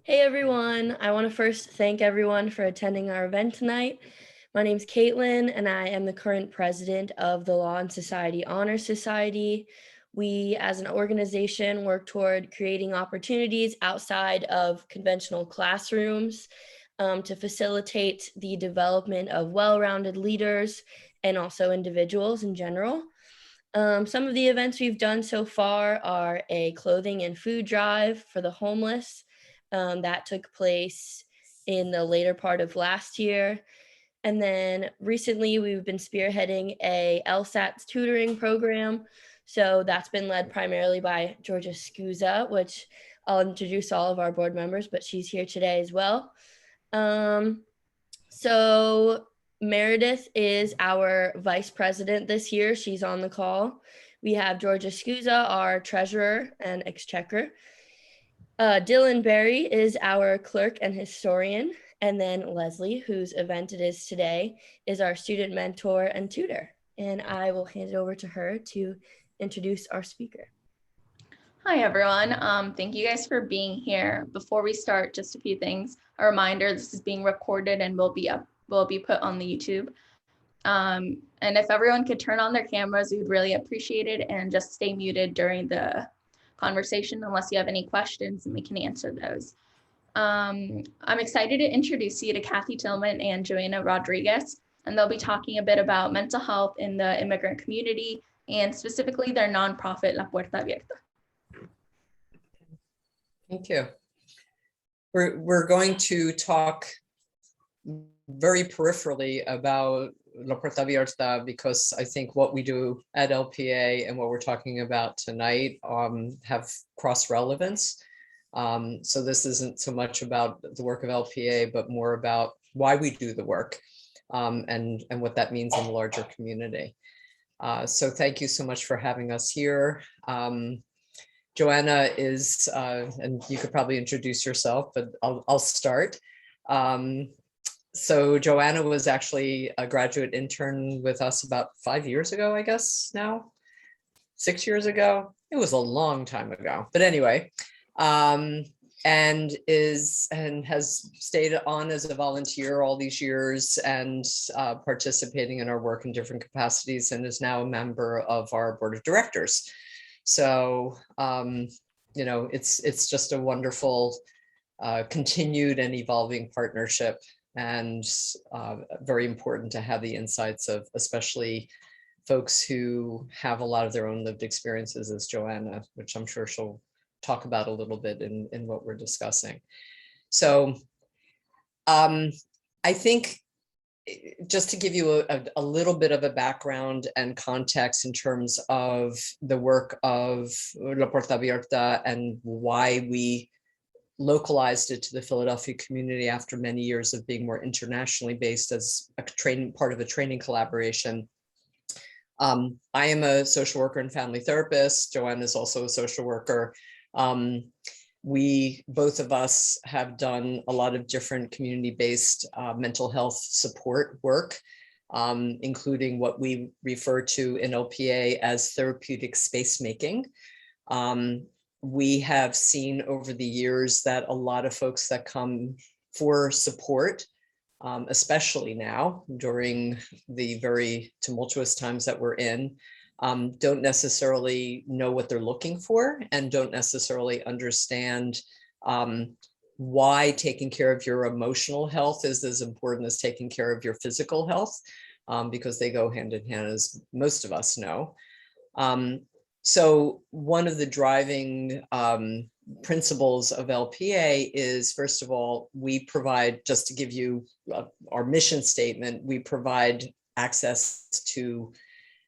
Hey everyone, I want to first thank everyone for attending our event tonight. My name is Caitlin and I am the current president of the Law and Society Honor Society. We as an organization work toward creating opportunities outside of conventional classrooms to facilitate the development of well-rounded leaders and also individuals in general. Some of the events we've done so far are a clothing and food drive for the homeless that took place in the later part of last year. And then recently we've been spearheading a LSAT tutoring program. So that's been led primarily by Georgia Scusa, which I'll introduce all of our board members, but she's here today as well. Um, so Meredith is our vice president this year. She's on the call. We have Georgia Scusa, our treasurer and exchequer. Dylan Berry is our clerk and historian. And then Leslie, whose event it is today, is our student mentor and tutor. And I will hand it over to her to introduce our speaker. Hi, everyone. Thank you guys for being here. Before we start, just a few things. A reminder, this is being recorded and will be put on the YouTube. And if everyone could turn on their cameras, we would really appreciate it, and just stay muted during the conversation unless you have any questions and we can answer those. I'm excited to introduce you to Kathi Tillman and Joanna Rodriguez, and they'll be talking a bit about mental health in the immigrant community and specifically their nonprofit La Puerta Abierta. Thank you. We're going to talk very peripherally about La Protabierta because I think what we do at LPA and what we're talking about tonight have cross relevance. So this isn't so much about the work of LPA, but more about why we do the work and what that means in the larger community. So thank you so much for having us here. Joanna is, and you could probably introduce yourself, but I'll start. So Joanna was actually a graduate intern with us about 5 years ago, I guess now, 6 years ago. It was a long time ago, but anyway, and has stayed on as a volunteer all these years and participating in our work in different capacities, and is now a member of our board of directors. So, you know, it's just a wonderful continued and evolving partnership, and very important to have the insights of especially folks who have a lot of their own lived experiences as Joanna, which I'm sure she'll talk about a little bit in what we're discussing. So I think just to give you a little bit of a background and context in terms of the work of La Puerta Abierta and why we localized it to the Philadelphia community after many years of being more internationally based as a part of a training collaboration. I am a social worker and family therapist. Joanne is also a social worker. We, both of us, have done a lot of different community-based mental health support work, including what we refer to in LPA as therapeutic space making. We have seen over the years that a lot of folks that come for support, especially now during the very tumultuous times that we're in, don't necessarily know what they're looking for and don't necessarily understand why taking care of your emotional health is as important as taking care of your physical health, because they go hand in hand, as most of us know. So one of the driving principles of LPA is, first of all, we provide, just to give you our mission statement, we provide access to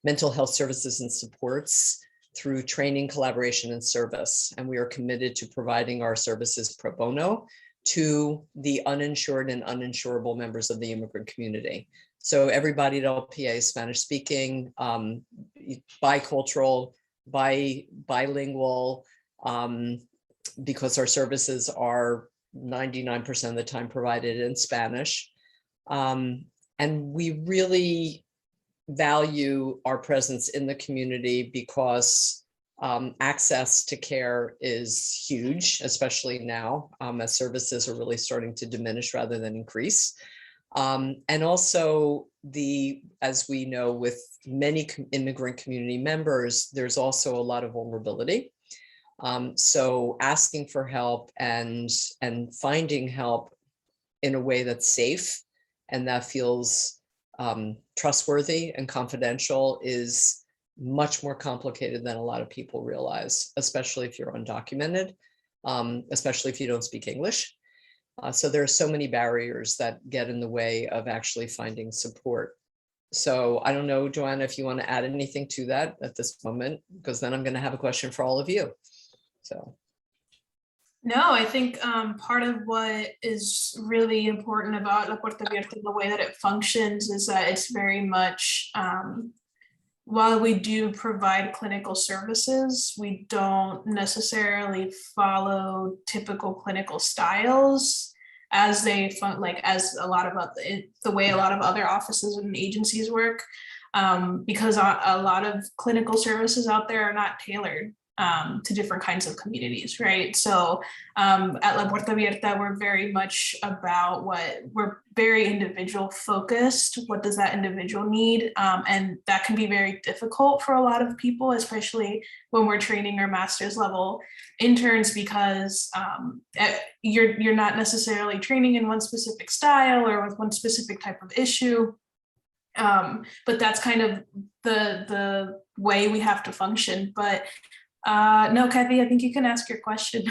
mental health services and supports through training, collaboration, and service. And we are committed to providing our services pro bono to the uninsured and uninsurable members of the immigrant community. So everybody at LPA is Spanish speaking, bicultural, bilingual, because our services are 99% of the time provided in Spanish. And we really value our presence in the community because Access to care is huge, especially now, as services are really starting to diminish rather than increase. And also as we know, with many immigrant community members, there's also a lot of vulnerability. So asking for help and finding help in a way that's safe and that feels trustworthy and confidential is much more complicated than a lot of people realize, especially if you're undocumented, especially if you don't speak English. So there are so many barriers that get in the way of actually finding support. So I don't know, Joanna, if you want to add anything to that at this moment, because then I'm going to have a question for all of you. So. No, I think part of what is really important about La Puerta Abierta, the way that it functions, is that it's very much, while we do provide clinical services, we don't necessarily follow typical clinical styles as as a lot of the way a lot of other offices and agencies work, because a lot of clinical services out there are not tailored to different kinds of communities, right? So at La Puerta Abierta, we're very much about we're very individual focused. What does that individual need? And that can be very difficult for a lot of people, especially when we're training our master's level interns, because you're not necessarily training in one specific style or with one specific type of issue. But that's kind of the way we have to function. But no, Kathi, I think you can ask your question.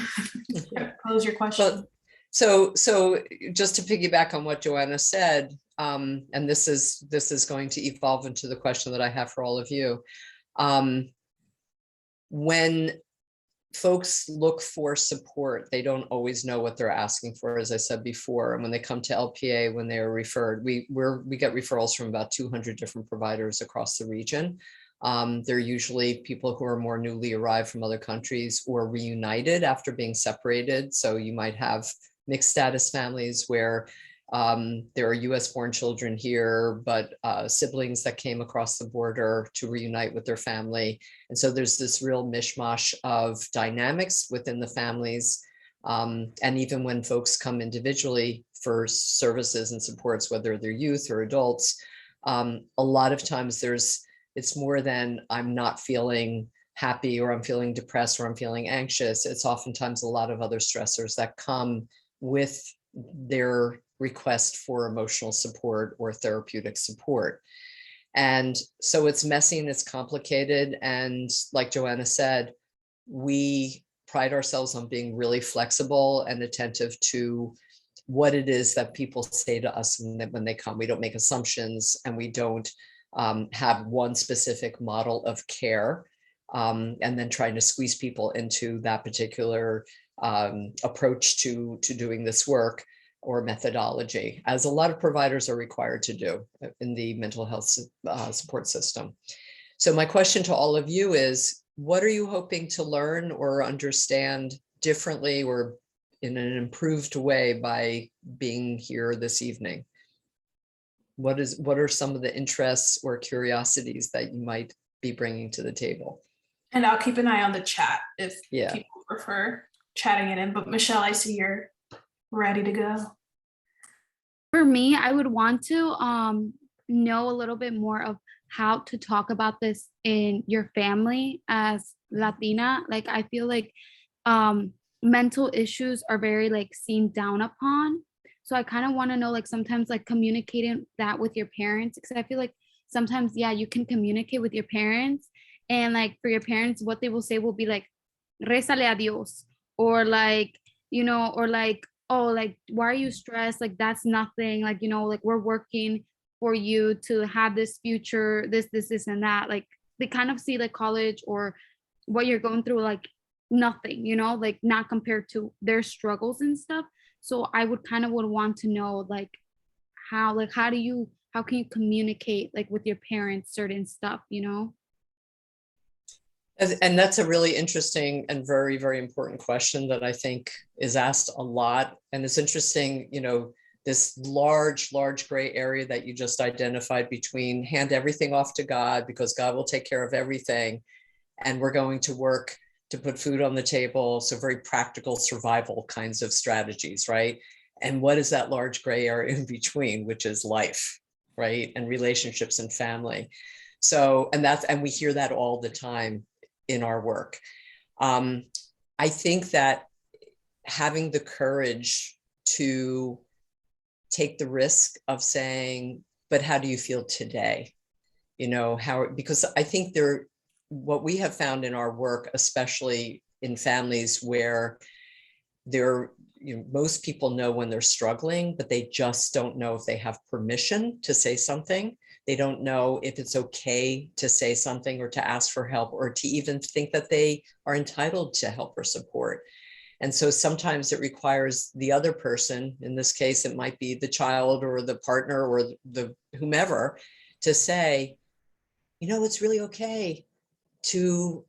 Pose your question. So just to piggyback on what Joanna said, and this is going to evolve into the question that I have for all of you. When folks look for support, they don't always know what they're asking for, as I said before. And when they come to LPA, when they are referred, we get referrals from about 200 different providers across the region. They're usually people who are more newly arrived from other countries or reunited after being separated. So you might have mixed status families where there are US born children here, but siblings that came across the border to reunite with their family. And so there's this real mishmash of dynamics within the families. And even when folks come individually for services and supports, whether they're youth or adults, a lot of times it's more than I'm not feeling happy or I'm feeling depressed or I'm feeling anxious. It's oftentimes a lot of other stressors that come with their request for emotional support or therapeutic support. And so it's messy and it's complicated. And like Joanna said, we pride ourselves on being really flexible and attentive to what it is that people say to us when they come. We don't make assumptions, and we don't have one specific model of care, and then trying to squeeze people into that particular approach to doing this work or methodology, as a lot of providers are required to do in the mental health support system. So my question to all of you is, what are you hoping to learn or understand differently or in an improved way by being here this evening? What are some of the interests or curiosities that you might be bringing to the table? And I'll keep an eye on the chat if people prefer chatting it in. But Michelle, I see you're ready to go. For me, I would want to know a little bit more of how to talk about this in your family as Latina. Like, I feel like mental issues are very seen down upon. So I kind of want to know, sometimes communicating that with your parents, because I feel like sometimes, yeah, you can communicate with your parents, and for your parents, what they will say will be rezale a Dios, or oh, why are you stressed? That's nothing. We're working for you to have this future, this, and that. They kind of see college or what you're going through nothing, not compared to their struggles and stuff. So I would want to know how can you communicate with your parents certain stuff, And that's a really interesting and very, very important question that I think is asked a lot. And it's interesting, this large gray area that you just identified between hand everything off to God because God will take care of everything, and we're going to work to put food on the table. So very practical survival kinds of strategies, right? And what is that large gray area in between, which is life, right? And relationships and family. So, and we hear that all the time in our work. I think that having the courage to take the risk of saying, but how do you feel today? You know, because I think what we have found in our work, especially in families where most people know when they're struggling, but they just don't know if they have permission to say something. They don't know if it's okay to say something or to ask for help or to even think that they are entitled to help or support. And so sometimes it requires the other person, in this case, it might be the child or the partner or the whomever, to say, you know, it's really okay to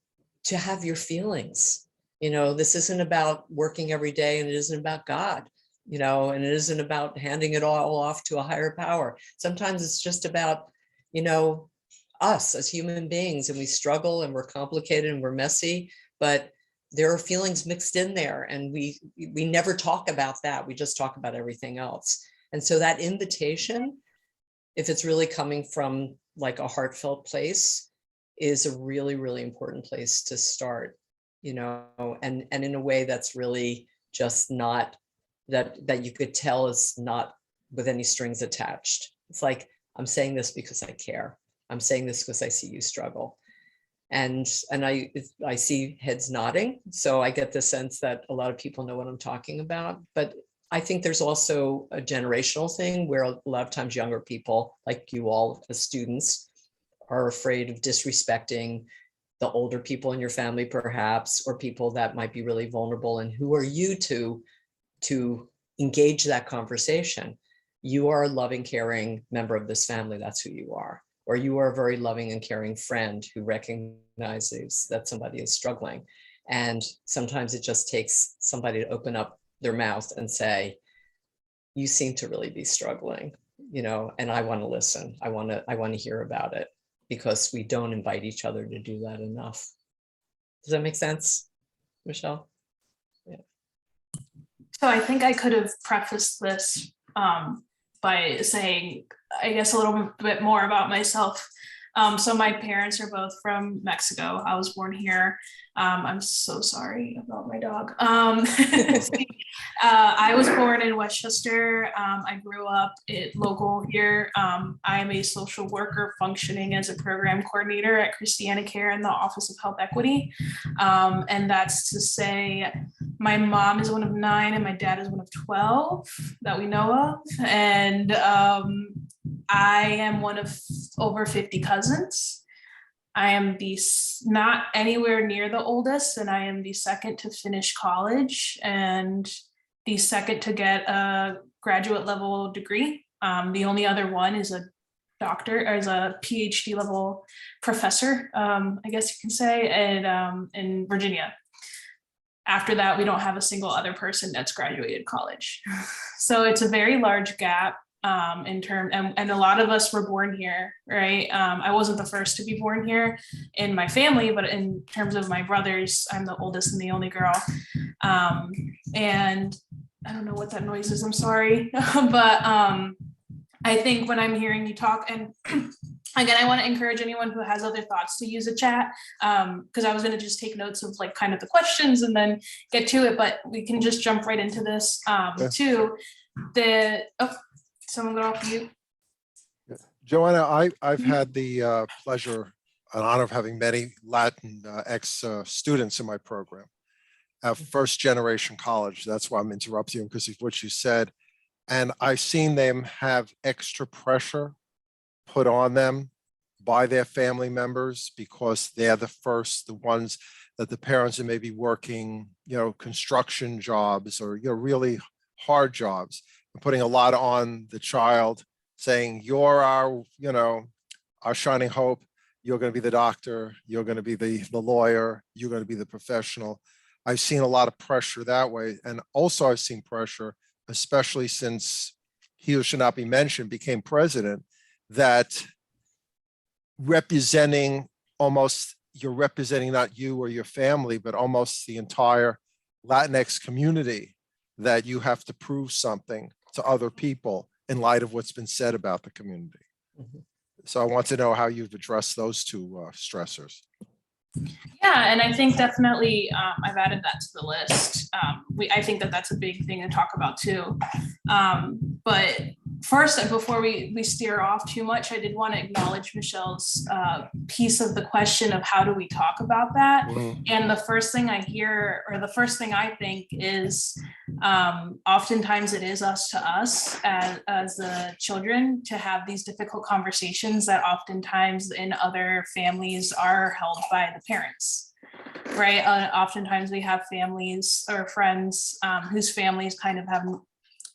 have your feelings. You know, this isn't about working every day, and it isn't about God, you know, and it isn't about handing it all off to a higher power. Sometimes it's just about, you know, us as human beings, and we struggle and we're complicated and we're messy, but there are feelings mixed in there, and we never talk about that. We just talk about everything else. And so that invitation, if it's really coming from like a heartfelt place, is a really, really important place to start, you know, and in a way that's really just not that you could tell is not with any strings attached. It's like, I'm saying this because I care. I'm saying this because I see you struggle. And I see heads nodding. So I get the sense that a lot of people know what I'm talking about. But I think there's also a generational thing where a lot of times younger people, like you all as students, are afraid of disrespecting the older people in your family, perhaps, or people that might be really vulnerable. And who are you to engage that conversation? You are a loving, caring member of this family. That's who you are. Or you are a very loving and caring friend who recognizes that somebody is struggling. And sometimes it just takes somebody to open up their mouth and say, you seem to really be struggling, you know, and I want to listen. I want to hear about it, because we don't invite each other to do that enough. Does that make sense, Michelle? Yeah. So I think I could have prefaced this by saying, I guess, a little bit more about myself. So my parents are both from Mexico. I was born here. I'm so sorry about my dog. I was born in Westchester. I grew up local here. I am a social worker functioning as a program coordinator at Christiana Care in the Office of Health Equity. And that's to say, my mom is one of 9 and my dad is one of 12 that we know of. And I am one of over 50 cousins. I am not anywhere near the oldest, and I am the second to finish college and the second to get a graduate level degree. The only other one is a doctor, or is a PhD level professor, I guess you can say, in Virginia. After that, we don't have a single other person that's graduated college. So it's a very large gap. And a lot of us were born here, right? I wasn't the first to be born here in my family, but in terms of my brothers, I'm the oldest and the only girl. And I don't know what that noise is, I'm sorry. But I think when I'm hearing you talk, and again, I want to encourage anyone who has other thoughts to use a chat, because I was going to just take notes of like kind of the questions and then get to it, but we can just jump right into this too. Someone got off mute. Joanna, I've had the pleasure and honor of having many Latin ex-students in my program. First generation college, that's why I'm interrupting you, because of what you said. And I've seen them have extra pressure put on them by their family members, because they're the ones that the parents are maybe working, you know, construction jobs or, you know, really hard jobs, and putting a lot on the child, saying, you're our, you know, our shining hope. You're going to be the doctor. You're going to be the lawyer. You're going to be the professional. I've seen a lot of pressure that way. And also I've seen pressure, especially since he who should not be mentioned became president, that representing almost you're representing not you or your family, but almost the entire Latinx community, that you have to prove something to other people in light of what's been said about the community. Mhm. So I want to know how you've addressed those two stressors. Yeah, and I think definitely I've added that to the list. I think that that's a big thing to talk about too. But first, before we steer off too much, I did want to acknowledge Michelle's piece of the question of how do we talk about that. And the first thing I hear, or the first thing I think is, oftentimes it is us to us as the children to have these difficult conversations that oftentimes in other families are held by the parents, right? Oftentimes we have families or friends whose families kind of have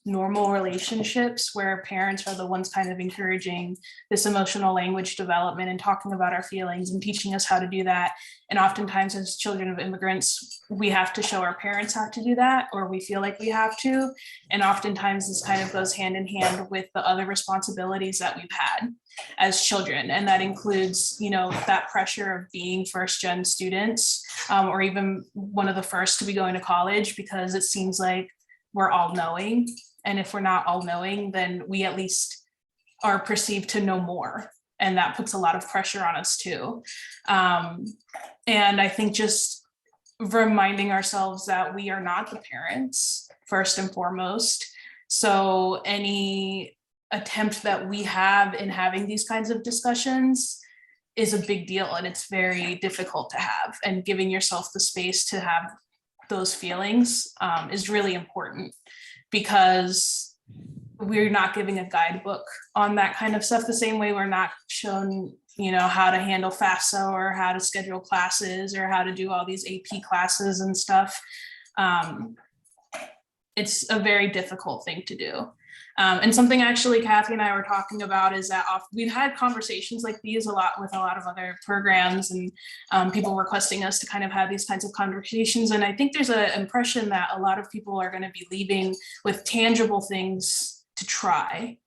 normal relationships where parents are the ones kind of encouraging this emotional language development and talking about our feelings and teaching us how to do that. And oftentimes as children of immigrants, we have to show our parents how to do that, or we feel like we have to. And oftentimes this kind of goes hand in hand with the other responsibilities that we've had as children. And that includes, you know, that pressure of being first gen students, or even one of the first to be going to college, because it seems like we're all knowing. And if we're not all knowing, then we at least are perceived to know more. And that puts a lot of pressure on us too. And I think just reminding ourselves that we are not the parents, first and foremost. So any attempt that we have in having these kinds of discussions is a big deal, and it's very difficult to have. And giving yourself the space to have those feelings is really important, because we're not giving a guidebook on that kind of stuff the same way we're not shown, you know, how to handle FAFSA or how to schedule classes or how to do all these AP classes and stuff. It's a very difficult thing to do. And something actually Kathi and I were talking about is that we've had conversations like these a lot with a lot of other programs, and people requesting us to kind of have these kinds of conversations. And I think there's an impression that a lot of people are going to be leaving with tangible things to try.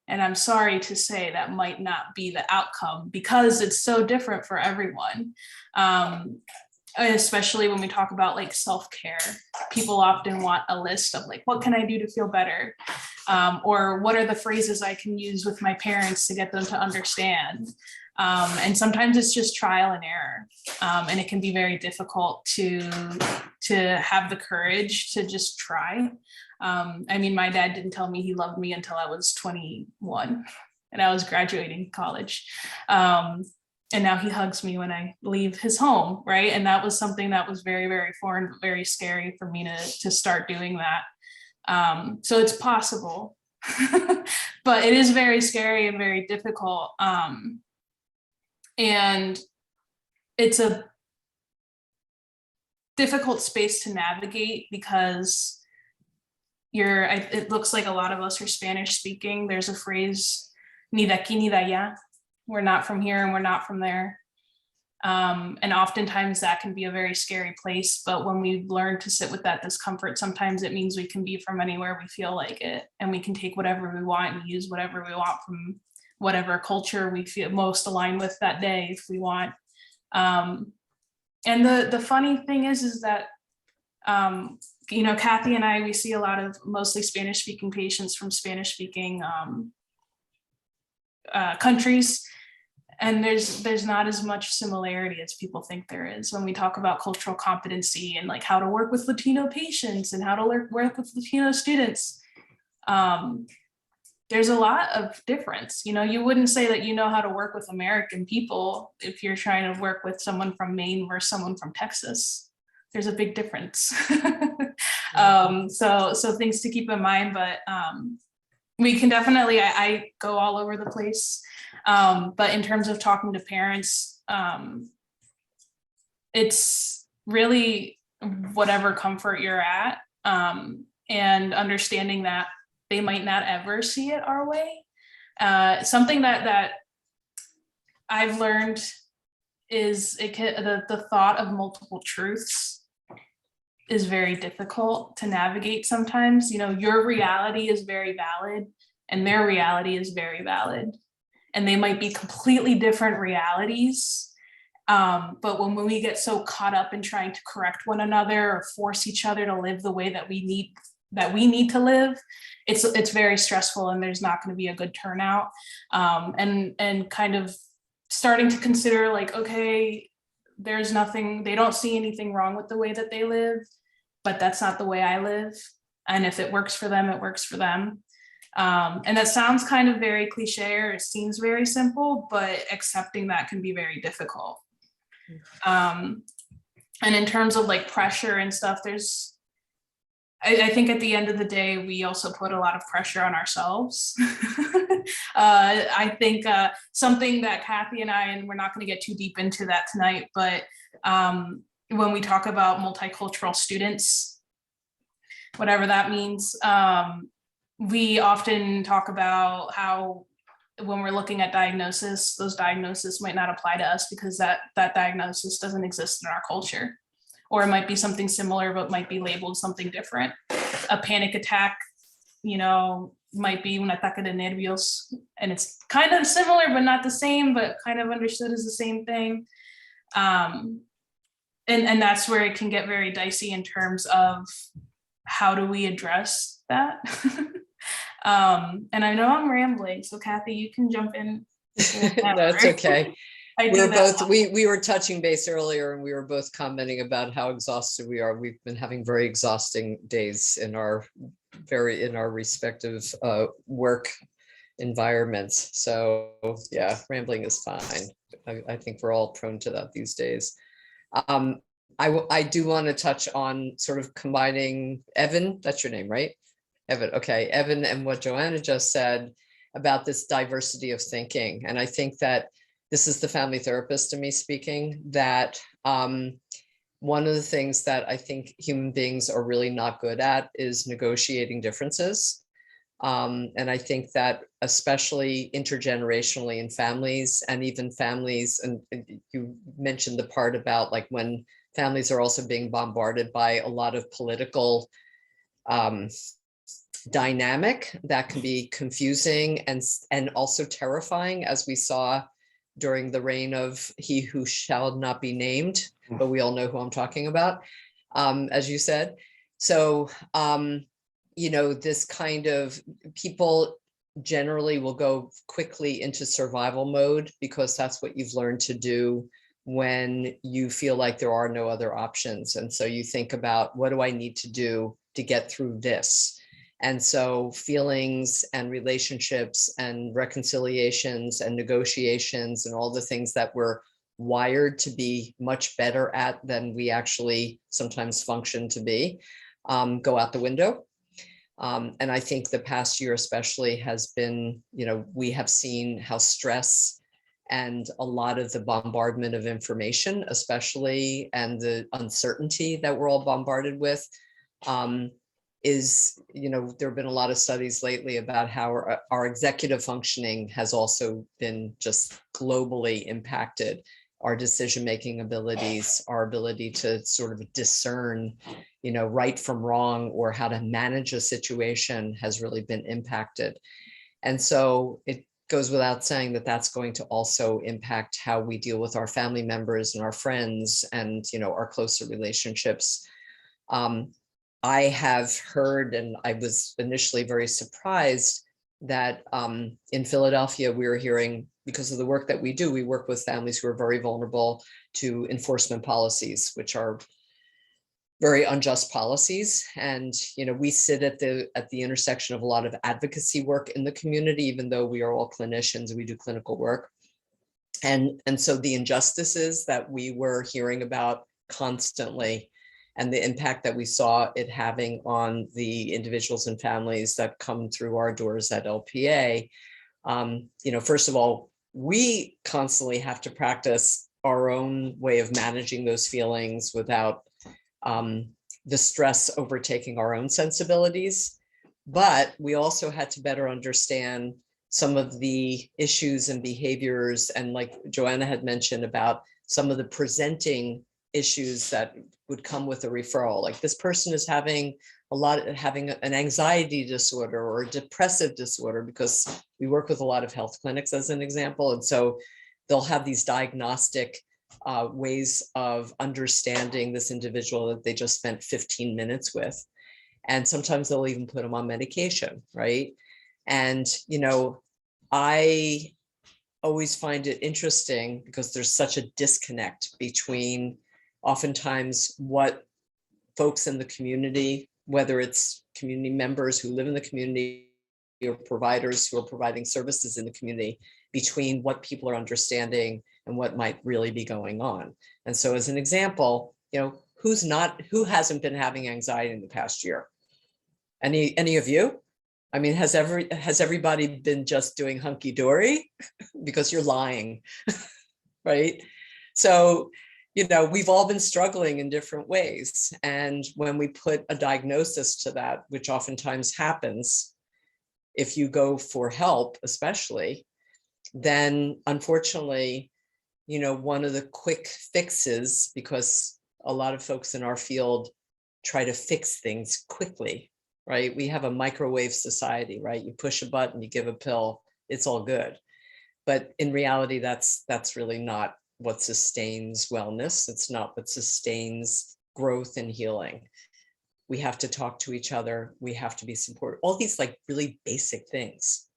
And I'm sorry to say that might not be the outcome, because it's so different for everyone. Especially when we talk about like self-care, people often want a list of like, what can I do to feel better? Or what are the phrases I can use with my parents to get them to understand? And sometimes it's just trial and error. And it can be very difficult to have the courage to just try. I mean, my dad didn't tell me he loved me until I was 21 and I was graduating college. And now he hugs me when I leave his home, right? And that was something that was very, very foreign, very scary for me to start doing that. So it's possible, but it is very scary and very difficult. And it's a difficult space to navigate, because it looks like a lot of us are Spanish speaking. There's a phrase, ni de aquí ni de allá. We're not from here and we're not from there. And oftentimes that can be a very scary place, but when we learn to sit with that discomfort, sometimes it means we can be from anywhere we feel like it, and we can take whatever we want and use whatever we want from whatever culture we feel most aligned with that day, if we want. And the funny thing is that, you know, Kathi and I, we see a lot of mostly Spanish speaking patients from Spanish speaking countries. And there's not as much similarity as people think there is when we talk about cultural competency and like how to work with Latino patients and how to work with Latino students. There's a lot of difference. You know, you wouldn't say that you know how to work with American people if you're trying to work with someone from Maine versus someone from Texas. There's a big difference. So things to keep in mind, but we can definitely, I go all over the place. But in terms of talking to parents, it's really whatever comfort you're at, and understanding that they might not ever see it our way. Something that I've learned is the thought of multiple truths is very difficult to navigate sometimes. You know, your reality is very valid and their reality is very valid. And they might be completely different realities. But when we get so caught up in trying to correct one another or force each other to live the way that we need to live, it's very stressful, and there's not going to be a good turnout. And kind of starting to consider like, okay, there's nothing, they don't see anything wrong with the way that they live, but that's not the way I live. And if it works for them, it works for them. And that sounds kind of very cliche, or it seems very simple, but accepting that can be very difficult. And in terms of like pressure and stuff, I think at the end of the day, we also put a lot of pressure on ourselves. I think something that Kathi and I, and we're not going to get too deep into that tonight, but when we talk about multicultural students, whatever that means, we often talk about how when we're looking at diagnosis, those diagnoses might not apply to us because that diagnosis doesn't exist in our culture. Or it might be something similar, but might be labeled something different. A panic attack, might be un ataque de nervios, and it's kind of similar, but not the same, but kind of understood as the same thing. And that's where it can get very dicey in terms of how do we address that? And I know I'm rambling, so Kathi, you can jump in. That's okay. We were touching base earlier, and we were both commenting about how exhausted we are. We've been having very exhausting days in our respective work environments. So yeah, rambling is fine. I think we're all prone to that these days. I do want to touch on sort of combining Evan, that's your name, right? Evan, okay, Evan, and what Joanna just said about this diversity of thinking. And I think that this is the family therapist in me speaking, that one of the things that I think human beings are really not good at is negotiating differences. And I think that especially intergenerationally in families, and even families, and you mentioned the part about like when families are also being bombarded by a lot of political dynamic that can be confusing and also terrifying, as we saw during the reign of he who shall not be named, but we all know who I'm talking about, as you said. So, this kind of people generally will go quickly into survival mode because that's what you've learned to do when you feel like there are no other options. And so you think about, what do I need to do to get through this? And so feelings and relationships and reconciliations and negotiations and all the things that we're wired to be much better at than we actually sometimes function to be, go out the window. And I think the past year especially has been, we have seen how stress and a lot of the bombardment of information, especially, and the uncertainty that we're all bombarded with, is, there have been a lot of studies lately about how our executive functioning has also been just globally impacted. Our decision-making abilities, our ability to sort of discern, right from wrong, or how to manage a situation has really been impacted. And so it goes without saying that that's going to also impact how we deal with our family members and our friends and, our closer relationships. I have heard, and I was initially very surprised that in Philadelphia, we were hearing, because of the work that we do, we work with families who are very vulnerable to enforcement policies, which are very unjust policies. And, we sit at the intersection of a lot of advocacy work in the community, even though we are all clinicians, we do clinical work. And so the injustices that we were hearing about constantly, and the impact that we saw it having on the individuals and families that come through our doors at LPA. First of all, we constantly have to practice our own way of managing those feelings without the stress overtaking our own sensibilities. But we also had to better understand some of the issues and behaviors, and like Joanna had mentioned about some of the presenting issues that would come with a referral. Like, this person is having an anxiety disorder or a depressive disorder, because we work with a lot of health clinics as an example. And so they'll have these diagnostic ways of understanding this individual that they just spent 15 minutes with. And sometimes they'll even put them on medication, right? And, you know, I always find it interesting because there's such a disconnect between oftentimes what folks in the community, whether it's community members who live in the community or providers who are providing services in the community, between what people are understanding and what might really be going on. And so as an example, you know, who hasn't been having anxiety in the past year? Any of you? I mean, has everybody been just doing hunky-dory? Because you're lying, right? So, you know, we've all been struggling in different ways. And when we put a diagnosis to that, which oftentimes happens if you go for help, especially, then unfortunately, you know, one of the quick fixes, because a lot of folks in our field try to fix things quickly, right? We have a microwave society, right? You push a button, you give a pill, it's all good. But in reality, that's really not what sustains wellness. It's not what sustains growth and healing. We have to talk to each other. We have to be supported. All these like really basic things.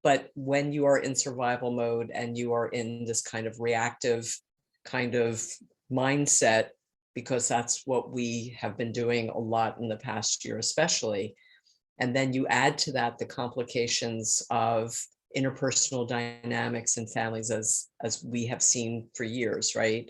But when you are in survival mode and you are in this kind of reactive kind of mindset, because that's what we have been doing a lot in the past year, especially. And then you add to that the complications of interpersonal dynamics in families as we have seen for years, right?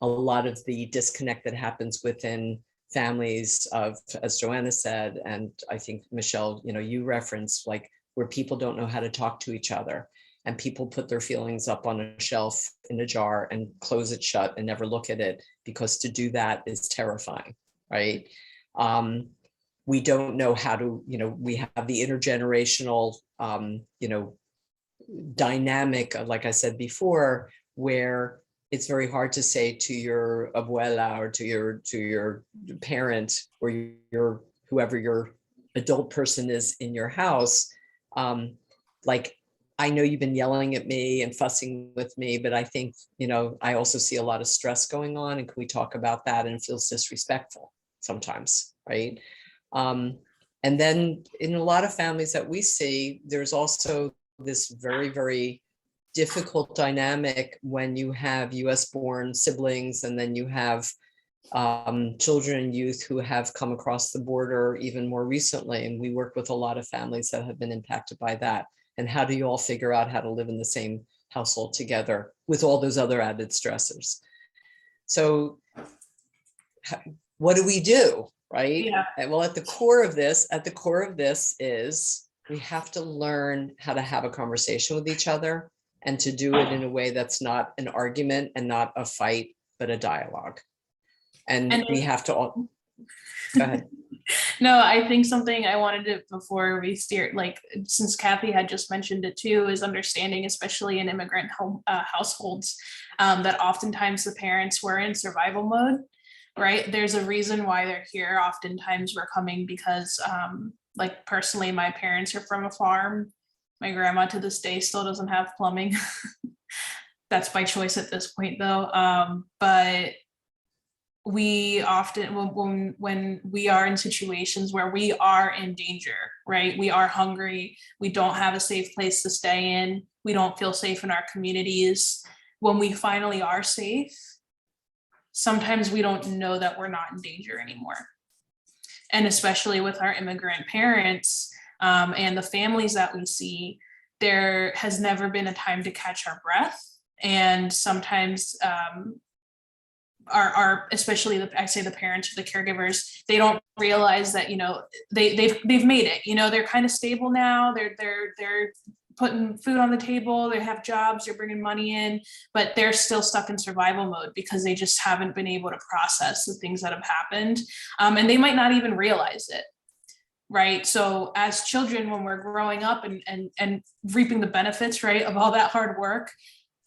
A lot of the disconnect that happens within families of, as Joanna said, and I think Michelle, you know, you referenced, like where people don't know how to talk to each other and people put their feelings up on a shelf in a jar and close it shut and never look at it, because to do that is terrifying, right? We don't know how to, you know, we have the intergenerational, you know, dynamic, like I said before, where it's very hard to say to your abuela or to your parent or your whoever your adult person is in your house, like, I know you've been yelling at me and fussing with me, but I think, you know, I also see a lot of stress going on, and can we talk about that? And it feels disrespectful sometimes, right? And then in a lot of families that we see, there's also this very, very difficult dynamic when you have US born siblings, and then you have children and youth who have come across the border even more recently. And we work with a lot of families that have been impacted by that. And how do you all figure out how to live in the same household together with all those other added stressors? So what do we do, right? Yeah. Well, at the core of this is we have to learn how to have a conversation with each other, and to do it in a way that's not an argument and not a fight, but a dialogue. And we have to all, go ahead. No, I think something I wanted to, before we steer, like, since Kathi had just mentioned it too, is understanding, especially in immigrant households, that oftentimes the parents were in survival mode, right? There's a reason why they're here. Oftentimes we're coming because, like, personally, my parents are from a farm. My grandma to this day still doesn't have plumbing. That's by choice at this point though. But we often, when we are in situations where we are in danger, right? We are hungry, we don't have a safe place to stay in, we don't feel safe in our communities. When we finally are safe, sometimes we don't know that we're not in danger anymore. And especially with our immigrant parents and the families that we see, there has never been a time to catch our breath. And sometimes our especially I say the parents or the caregivers, they don't realize that, you know, they've made it, you know, they're kind of stable now, they're putting food on the table, they have jobs, they're bringing money in, but they're still stuck in survival mode because they just haven't been able to process the things that have happened, and they might not even realize it, right? So as children, when we're growing up and reaping the benefits, right, of all that hard work,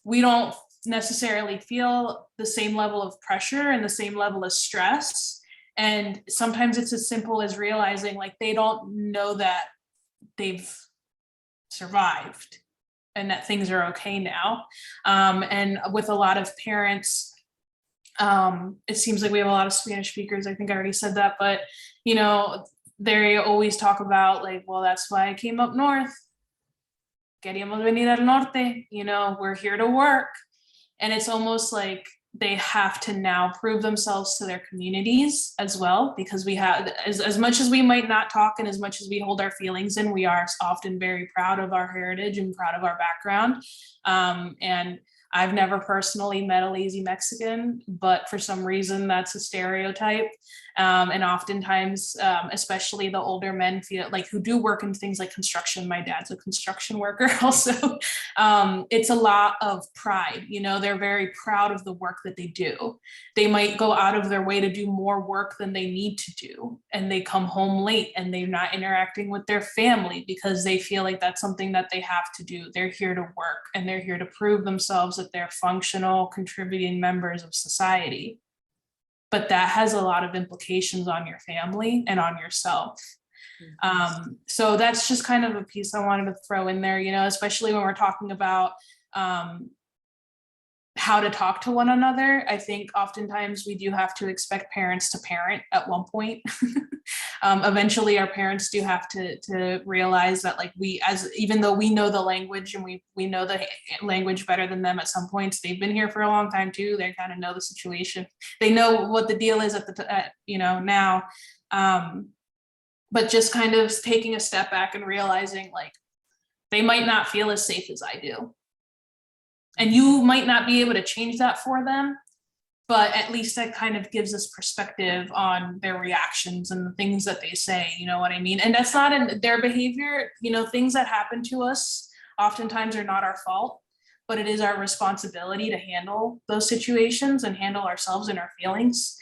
we don't necessarily feel the same level of pressure and the same level of stress. And sometimes it's as simple as realizing, like, they don't know that they've survived, and that things are okay now. And with a lot of parents, it seems like we have a lot of Spanish speakers. I think I already said that, but you know, they always talk about like, well, that's why I came up north. Queríamos venir al norte, you know, we're here to work. And it's almost like they have to now prove themselves to their communities as well, because we have, as much as we might not talk and as much as we hold our feelings in, we are often very proud of our heritage and proud of our background. And I've never personally met a lazy Mexican, but for some reason that's a stereotype. And oftentimes, especially the older men feel like who do work in things like construction. My dad's a construction worker also. It's a lot of pride. You know, they're very proud of the work that they do. They might go out of their way to do more work than they need to do. And they come home late and they're not interacting with their family because they feel like that's something that they have to do. They're here to work and they're here to prove themselves that they're functional, contributing members of society. But that has a lot of implications on your family and on yourself. So that's just kind of a piece I wanted to throw in there, you know, especially when we're talking about how to talk to one another. I think oftentimes we do have to expect parents to parent at one point. Eventually our parents do have to realize that like even though we know the language and we know the language better than them at some points, they've been here for a long time too. They kind of know the situation. They know what the deal is you know, now. But just kind of taking a step back and realizing like, they might not feel as safe as I do. And you might not be able to change that for them, but at least that kind of gives us perspective on their reactions and the things that they say, you know what I mean? And that's not in their behavior, you know, things that happen to us oftentimes are not our fault, but it is our responsibility to handle those situations and handle ourselves and our feelings.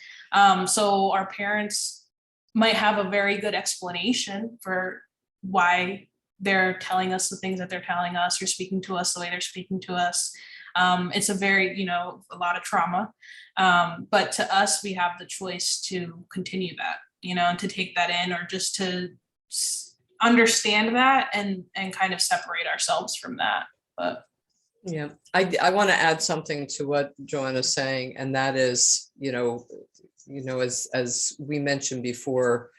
So our parents might have a very good explanation for why they're telling us the things that they're telling us or speaking to us the way they're speaking to us. It's a very, you know, a lot of trauma. But to us, we have the choice to continue that, you know, and to take that in or just to understand that and kind of separate ourselves from that. But yeah, I want to add something to what Joanna's saying, and that is, you know, as we mentioned before,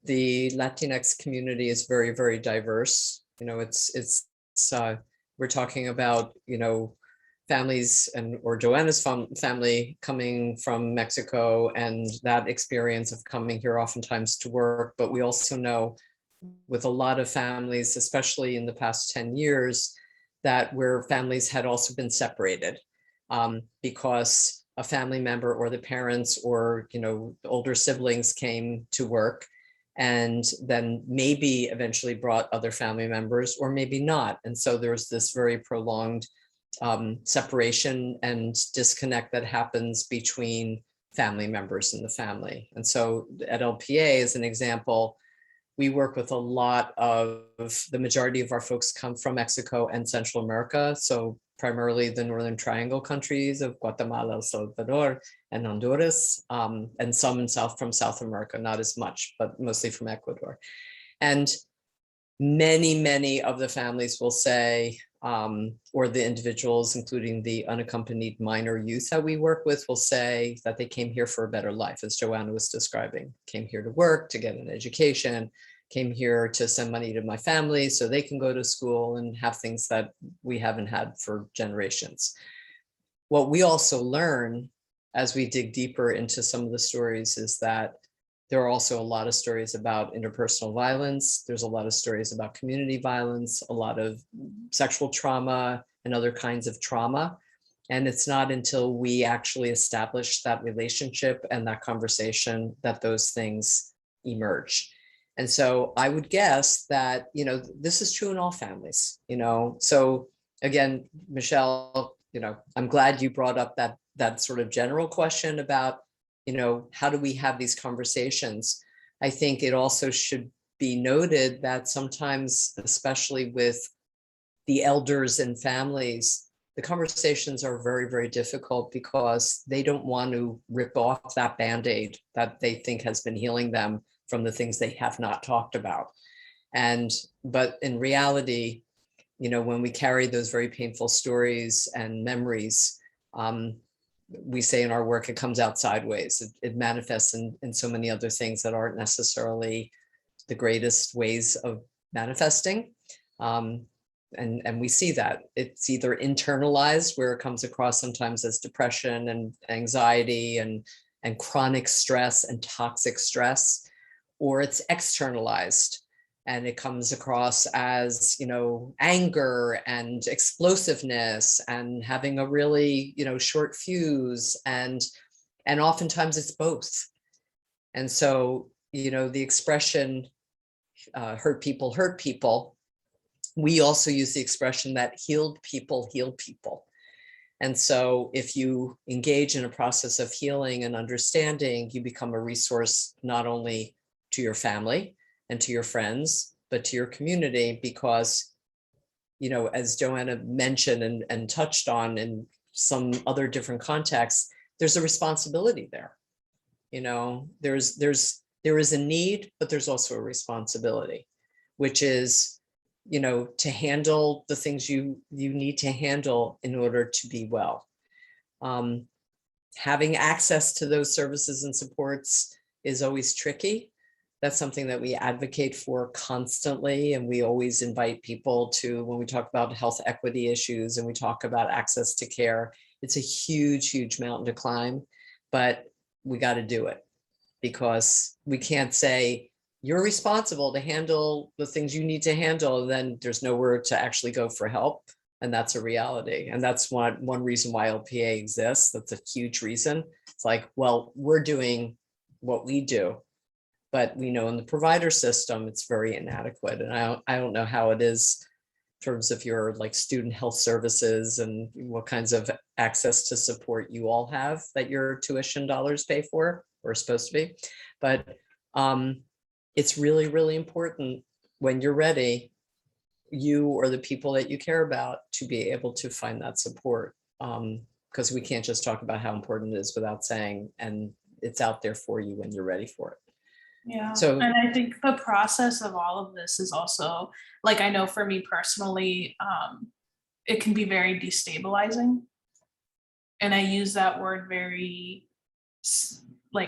the Latinx community is very, very diverse. You know, we're talking about, you know, families or Joanna's family coming from Mexico and that experience of coming here oftentimes to work. But we also know with a lot of families, especially in the past 10 years, that where families had also been separated because a family member or the parents or, you know, older siblings came to work and then maybe eventually brought other family members or maybe not. And so there's this very prolonged separation and disconnect that happens between family members in the family. And so at LPA, as an example, we work with a lot of, the majority of our folks come from Mexico and Central America. So primarily the Northern Triangle countries of Guatemala, El Salvador, and Honduras, and some from South America, not as much, but mostly from Ecuador. And many of the families will say, or the individuals, including the unaccompanied minor youth that we work with, will say that they came here for a better life, as Joanna was describing, came here to work, to get an education, came here to send money to my family so they can go to school and have things that we haven't had for generations. What we also learn as we dig deeper into some of the stories is that there are also a lot of stories about interpersonal violence. There's a lot of stories about community violence, a lot of sexual trauma and other kinds of trauma. And it's not until we actually establish that relationship and that conversation that those things emerge. And so I would guess that, you know, this is true in all families, you know. So again, Michelle, you know, I'm glad you brought up that sort of general question about, you know, how do we have these conversations? I think it also should be noted that sometimes, especially with the elders and families, the conversations are very, very difficult because they don't want to rip off that Band-Aid that they think has been healing them from the things they have not talked about. But in reality, when we carry those very painful stories and memories, we say in our work, it comes out sideways. It manifests in so many other things that aren't necessarily the greatest ways of manifesting. And we see that it's either internalized, where it comes across sometimes as depression and anxiety and chronic stress and toxic stress, or it's externalized and it comes across as, anger and explosiveness and having a really, short fuse, and oftentimes it's both. And so, the expression hurt people, we also use the expression that healed people heal people. And so if you engage in a process of healing and understanding, you become a resource not only to your family and to your friends, but to your community, because, as Joanna mentioned and touched on in some other different contexts, there's a responsibility there. There is a need, but there's also a responsibility, which is, to handle the things you need to handle in order to be well. Having access to those services and supports is always tricky. That's something that we advocate for constantly. And we always invite people to, when we talk about health equity issues and we talk about access to care, it's a huge, huge mountain to climb, but we got to do it, because we can't say, you're responsible to handle the things you need to handle, and then there's nowhere to actually go for help. And that's a reality. And that's one reason why LPA exists. That's a huge reason. It's like, well, we're doing what we do, but we know in the provider system, it's very inadequate. And I don't know how it is in terms of your student health services and what kinds of access to support you all have that your tuition dollars pay for, or supposed to be. But it's really, really important when you're ready, you or the people that you care about, to be able to find that support. Because we can't just talk about how important it is without saying, and it's out there for you when you're ready for it. Yeah. So, and I think the process of all of this is also, I know for me personally, it can be very destabilizing. And I use that word very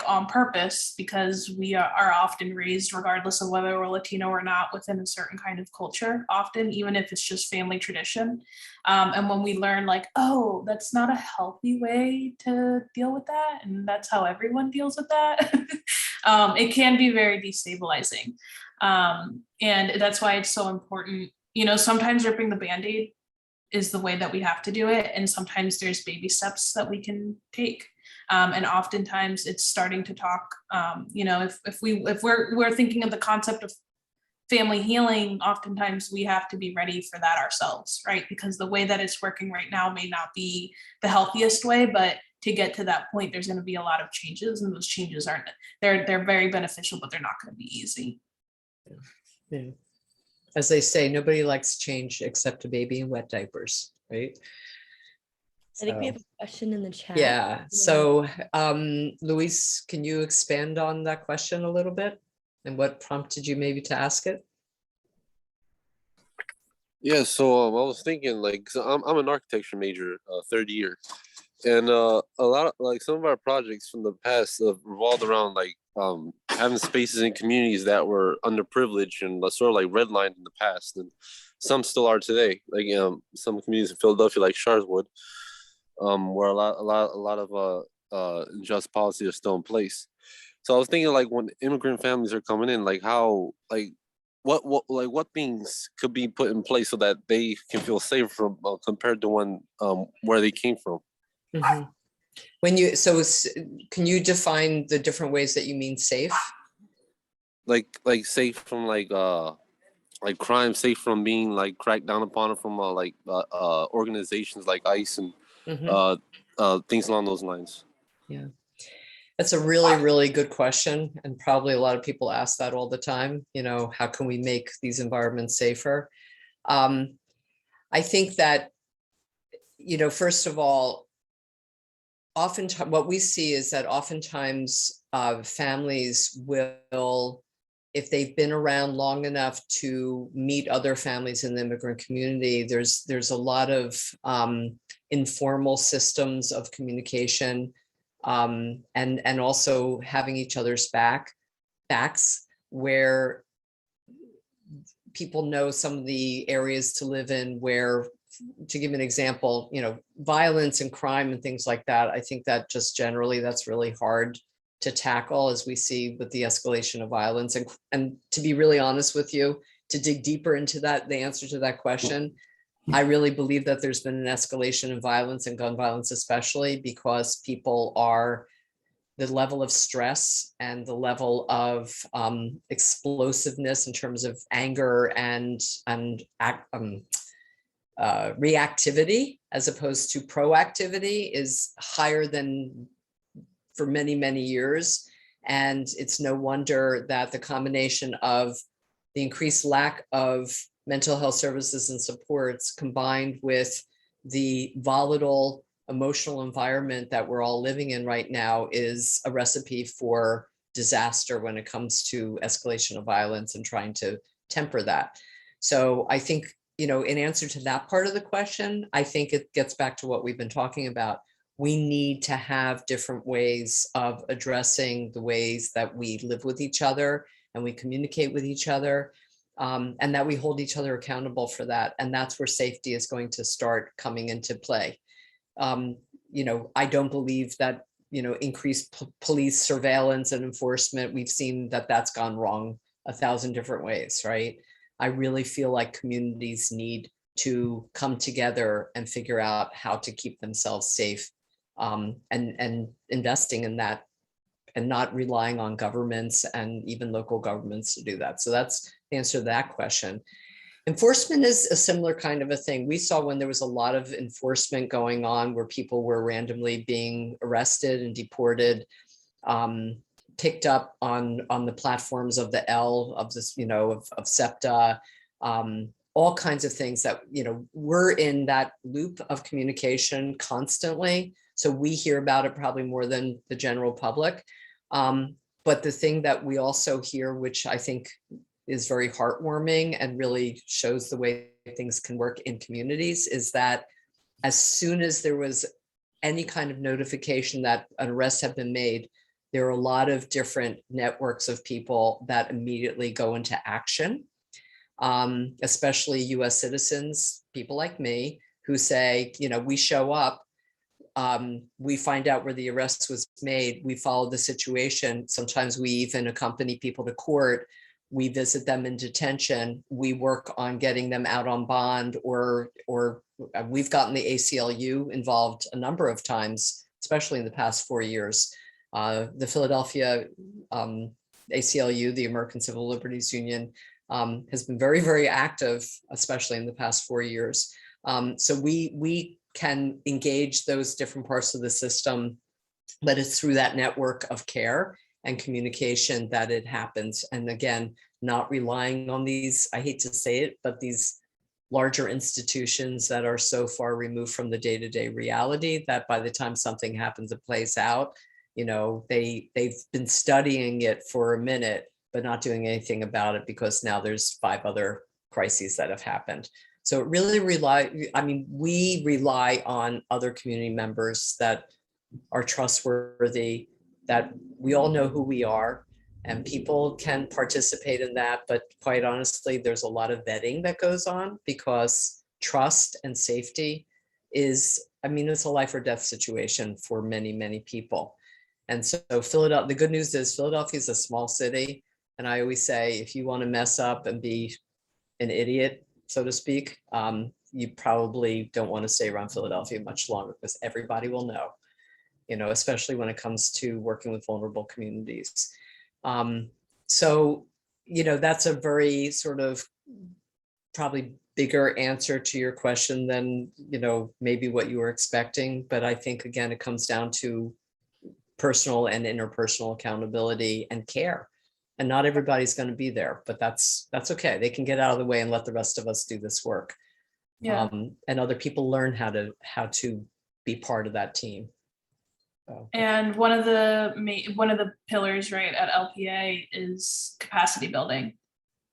on purpose, because we are often raised, regardless of whether we're Latino or not, within a certain kind of culture, often, even if it's just family tradition. And when we learn oh, that's not a healthy way to deal with that, and that's how everyone deals with that, it can be very destabilizing. And that's why it's so important, sometimes ripping the Band-Aid is the way that we have to do it. And sometimes there's baby steps that we can take. And oftentimes it's starting to talk, if we're thinking of the concept of family healing, oftentimes we have to be ready for that ourselves, right? Because the way that it's working right now may not be the healthiest way, but to get to that point, there's going to be a lot of changes, and those changes they're very beneficial, but they're not going to be easy. yeah. As they say, nobody likes change except a baby in wet diapers, right? I think we have a question in the chat. Yeah. So, Luis, can you expand on that question a little bit? And what prompted you maybe to ask it? Yeah, so I was thinking, so I'm an architecture major, third year, and a lot of some of our projects from the past have revolved around having spaces in communities that were underprivileged and sort of redlined in the past, and some still are today. Some communities in Philadelphia, like Sharswood, where a lot of unjust policies are still in place. So I was thinking, when immigrant families are coming in, how what things could be put in place so that they can feel safe from compared to where they came from. Mm-hmm. Can you define the different ways that you mean safe? Like safe from crime, safe from being cracked down upon from organizations like ICE and things along those lines. Yeah, that's a really, really good question, and probably a lot of people ask that all the time. How can we make these environments safer? I think that first of all, oftentimes what we see is that oftentimes families will if they've been around long enough to meet other families in the immigrant community, there's a lot of informal systems of communication, and also having each other's backs, where people know some of the areas to live in where, to give an example, violence and crime and things like that. I think that just generally that's really hard to tackle, as we see with the escalation of violence. And to be really honest with you, to dig deeper into that, the answer to that question, I really believe that there's been an escalation in violence and gun violence, especially because the level of stress and the level of explosiveness in terms of anger and reactivity as opposed to proactivity is higher than for many, many years. And it's no wonder that the combination of the increased lack of mental health services and supports combined with the volatile emotional environment that we're all living in right now is a recipe for disaster when it comes to escalation of violence and trying to temper that. So I think, in answer to that part of the question, I think it gets back to what we've been talking about. We need to have different ways of addressing the ways that we live with each other and we communicate with each other, and that we hold each other accountable for that. And that's where safety is going to start coming into play. I don't believe that, increased police surveillance and enforcement, we've seen that that's gone wrong 1,000 different ways, right? I really feel like communities need to come together and figure out how to keep themselves safe, and investing in that and not relying on governments and even local governments to do that. So that's the answer to that question. Enforcement is a similar kind of a thing. We saw when there was a lot of enforcement going on where people were randomly being arrested and deported, picked up on the platforms of the L, of this, of SEPTA, all kinds of things that, we're in that loop of communication constantly. So we hear about it probably more than the general public. But the thing that we also hear, which I think is very heartwarming and really shows the way things can work in communities, is that as soon as there was any kind of notification that an arrest had been made, there are a lot of different networks of people that immediately go into action, especially US citizens, people like me, who say, we show up, we find out where the arrest was made, we follow the situation. Sometimes we even accompany people to court. We visit them in detention. We work on getting them out on bond, or we've gotten the ACLU involved a number of times, especially in the past 4 years. The Philadelphia ACLU, the American Civil Liberties Union, has been very, very active, especially in the past 4 years. So we can engage those different parts of the system, but it's through that network of care and communication that it happens. And again, not relying on these, I hate to say it, but these larger institutions that are so far removed from the day-to-day reality that by the time something happens, it plays out, they've been studying it for a minute, but not doing anything about it because now there's 5 other crises that have happened. So it really we rely on other community members that are trustworthy, that we all know who we are, and people can participate in that. But quite honestly, there's a lot of vetting that goes on, because trust and safety is, it's a life or death situation for many, many people. And so Philadelphia, the good news is Philadelphia is a small city. And I always say, if you want to mess up and be an idiot, so to speak, you probably don't want to stay around Philadelphia much longer, because everybody will know, especially when it comes to working with vulnerable communities. So, that's a very sort of probably bigger answer to your question than, maybe what you were expecting. But I think, again, it comes down to personal and interpersonal accountability and care. And not everybody's going to be there, but that's okay. They can get out of the way and let the rest of us do this work. Yeah. And other people learn how to be part of that team. And one of the pillars, right, at LPA is capacity building.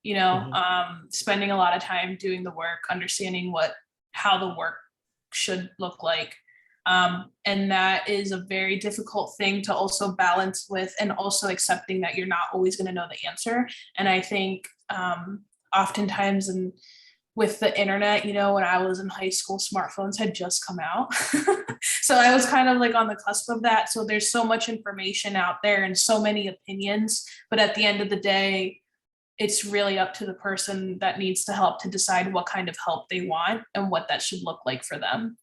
You know, spending a lot of time doing the work, understanding how the work should look like. And that is a very difficult thing to also balance with, and also accepting that you're not always going to know the answer. And I think oftentimes, and with the internet, you know, when I was in high school, smartphones had just come out. So I was kind of like on the cusp of that. So there's so much information out there and so many opinions, but at the end of the day, it's really up to the person that needs to help to decide what kind of help they want and what that should look like for them.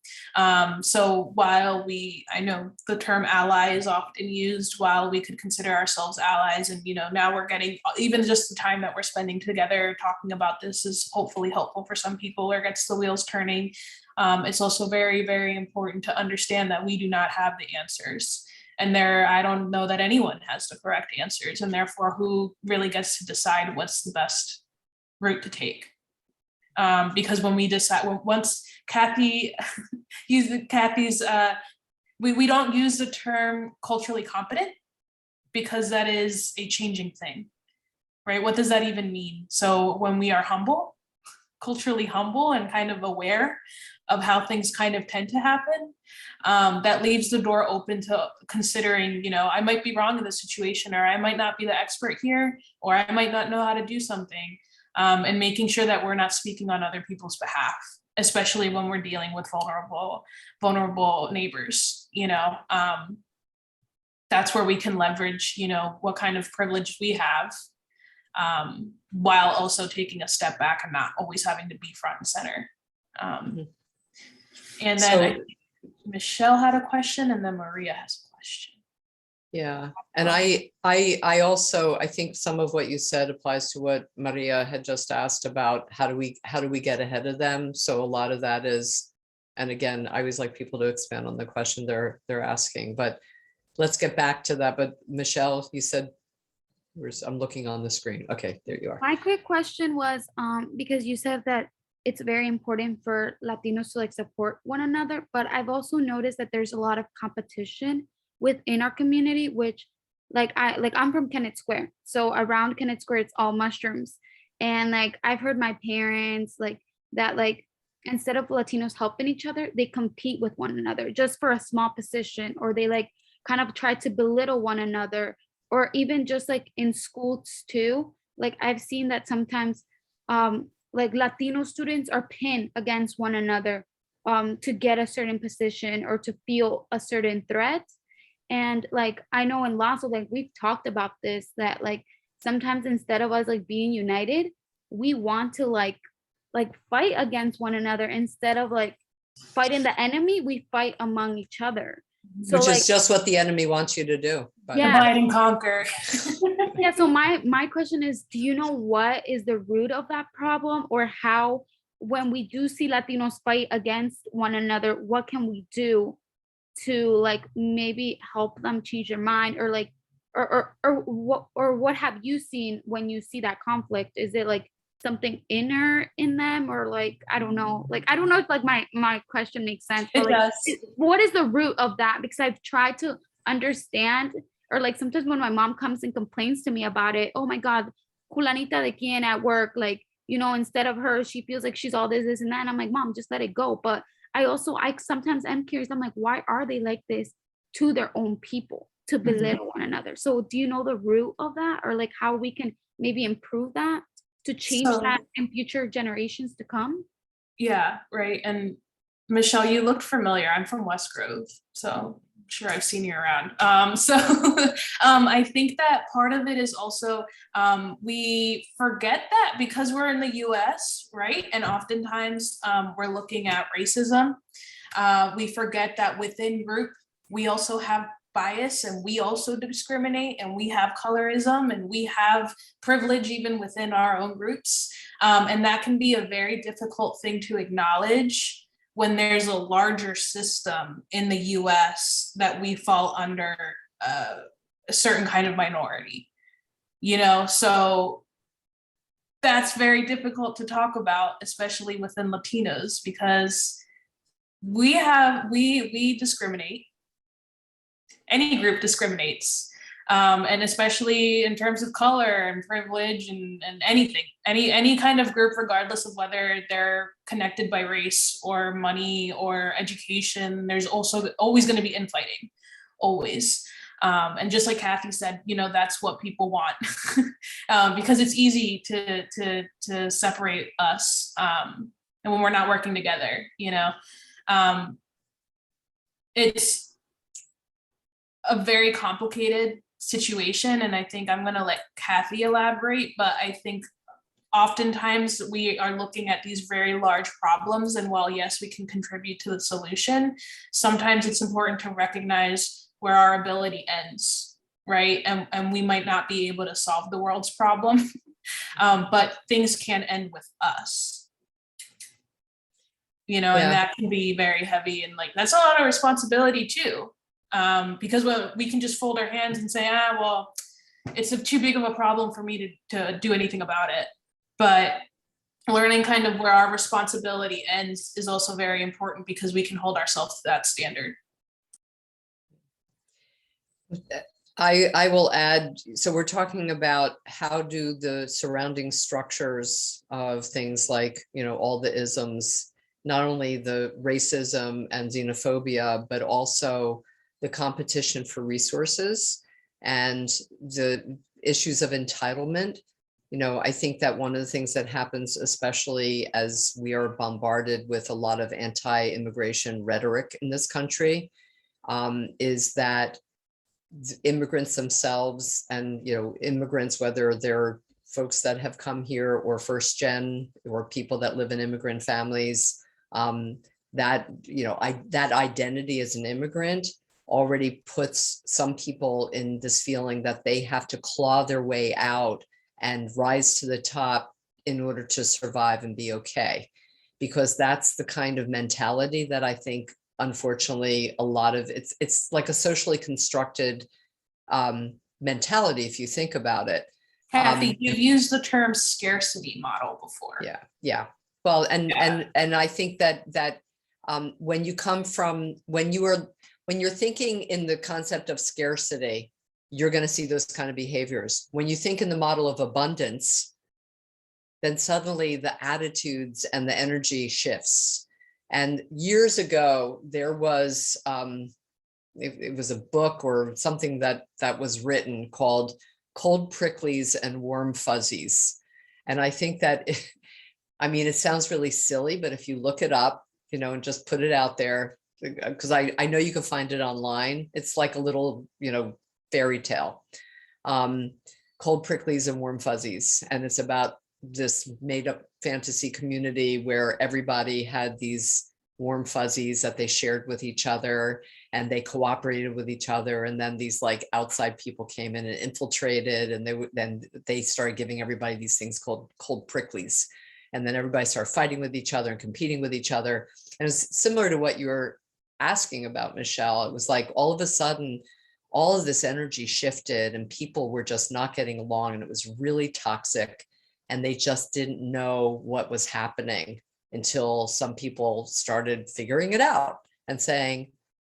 So while I know the term ally is often used, while we could consider ourselves allies, and, you know, now we're getting, even just the time that we're spending together talking about this is hopefully helpful for some people or gets the wheels turning. It's also very, very important to understand that we do not have the answers. And I don't know that anyone has the correct answers, and therefore who really gets to decide what's the best route to take. Because when we decide, once Kathi uses Kathy's, we don't use the term culturally competent, because that is a changing thing, right? What does that even mean? So when we are humble, culturally humble and kind of aware of how things kind of tend to happen, that leaves the door open to considering, you know, I might be wrong in this situation, or I might not be the expert here, or I might not know how to do something, and making sure that we're not speaking on other people's behalf, especially when we're dealing with vulnerable neighbors, you know. That's where we can leverage, you know, what kind of privilege we have, while also taking a step back and not always having to be front and center. And then Michelle had a question, and then Maria has a question. Yeah, and I also, I think some of what you said applies to what Maria had just asked about how do we get ahead of them. So a lot of that is, and again, I always like people to expand on the question they're asking, but let's get back to that. But Michelle, you said, I'm looking on the screen. Okay, there you are. My quick question was, because you said that it's very important for Latinos to like support one another, but I've also noticed that there's a lot of competition within our community, which I'm from Kennett Square. So around Kennett Square, it's all mushrooms. And like, I've heard my parents like that, like, instead of Latinos helping each other, they compete with one another just for a small position, or they like kind of try to belittle one another, or even just like in schools too. Like I've seen that sometimes, like Latino students are pinned against one another to get a certain position or to feel a certain threat. And like, I know in Lasso, like we've talked about this, that like sometimes instead of us like being united, we want to like fight against one another. Instead of like fighting the enemy, we fight among each other. So Which like, is just what the enemy wants you to do. Divide and conquer. Yeah, so my question is, do you know what is the root of that problem, or how, when we do see Latinos fight against one another, what can we do to like maybe help them change their mind, or like, or what have you seen when you see that conflict? Is it like something inner in them, or like, I don't know if like my question makes sense, but It like, does. what is the root of that? Because I've tried to understand, or like sometimes when my mom comes and complains to me about it, oh my God, Julanita de quien at work, like, you know, instead of her, she feels like she's all this and that. And I'm like, Mom, just let it go. But I sometimes am curious. I'm like, why are they like this to their own people, to belittle one another? So do you know the root of that, or like how we can maybe improve that to change that in future generations to come? Yeah, right. And Michelle, you looked familiar. I'm from West Grove, so I'm sure I've seen you around. I think that part of it is also we forget that because we're in the US, right? And oftentimes we're looking at racism. We forget that within group, we also have bias, and we also discriminate, and we have colorism, and we have privilege even within our own groups. And that can be a very difficult thing to acknowledge when there's a larger system in the US that we fall under a certain kind of minority, you know? So that's very difficult to talk about, especially within Latinos, because we discriminate. any group discriminates. And especially in terms of color and privilege and anything, any kind of group, regardless of whether they're connected by race or money or education, there's also always going to be infighting, always. And just like Kathi said, you know, that's what people want because it's easy to separate us. And when we're not working together, you know, it's a very complicated situation. And I think I'm going to let Kathi elaborate, but I think oftentimes we are looking at these very large problems. And while, yes, we can contribute to the solution, sometimes it's important to recognize where our ability ends, right? And we might not be able to solve the world's problem, but things can end with us. You know, Yeah. and that can be very heavy, and like that's a lot of responsibility too. Because we can just fold our hands and say, well, it's too big of a problem for me to do anything about it. But learning kind of where our responsibility ends is also very important, because we can hold ourselves to that standard. I will add, so we're talking about how do the surrounding structures of things like, you know, all the isms, not only the racism and xenophobia, but also the competition for resources and the issues of entitlement. You know, I think that one of the things that happens, especially as we are bombarded with a lot of anti-immigration rhetoric in this country, is that immigrants themselves, and, you know, immigrants, whether they're folks that have come here or first gen or people that live in immigrant families, that, you know, that identity as an immigrant already puts some people in this feeling that they have to claw their way out and rise to the top in order to survive and be okay. Because that's the kind of mentality that I think, unfortunately, a lot of it's like a socially constructed mentality, if you think about it. Kathi, you've used the term scarcity model before. Yeah. Well, and I think that when you come from, when you're thinking in the concept of scarcity, you're going to see those kind of behaviors. When you think in the model of abundance, then suddenly the attitudes and the energy shifts. And years ago, there was, it was a book or something that was written called Cold Pricklies and Warm Fuzzies. And I think that, I mean, it sounds really silly, but if you look it up, you know, and just put it out there, because I know you can find it online. It's like a little, you know, fairy tale, Cold Pricklies and Warm Fuzzies. And it's about this made up fantasy community where everybody had these warm fuzzies that they shared with each other, and they cooperated with each other. And then these like outside people came in and infiltrated, and then they started giving everybody these things called Cold Pricklies. And then everybody started fighting with each other and competing with each other. And it's similar to what you were asking about, Michelle. It was like all of a sudden, all of this energy shifted and people were just not getting along, and it was really toxic. And they just didn't know what was happening until some people started figuring it out and saying,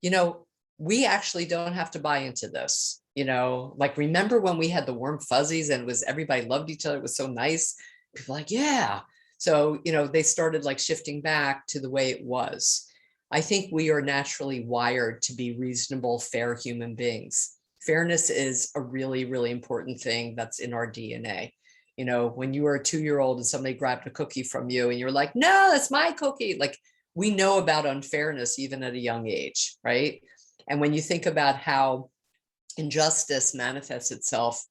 you know, we actually don't have to buy into this. You know, like, remember when we had the warm fuzzies and it was everybody loved each other, it was so nice. People like, yeah. So, you know, they started like shifting back to the way it was. I think we are naturally wired to be reasonable, fair human beings. Fairness is a really, really important thing that's in our DNA. You know, when you were a 2-year-old and somebody grabbed a cookie from you and you're like, no, that's my cookie. Like, we know about unfairness even at a young age, right? And when you think about how injustice manifests itself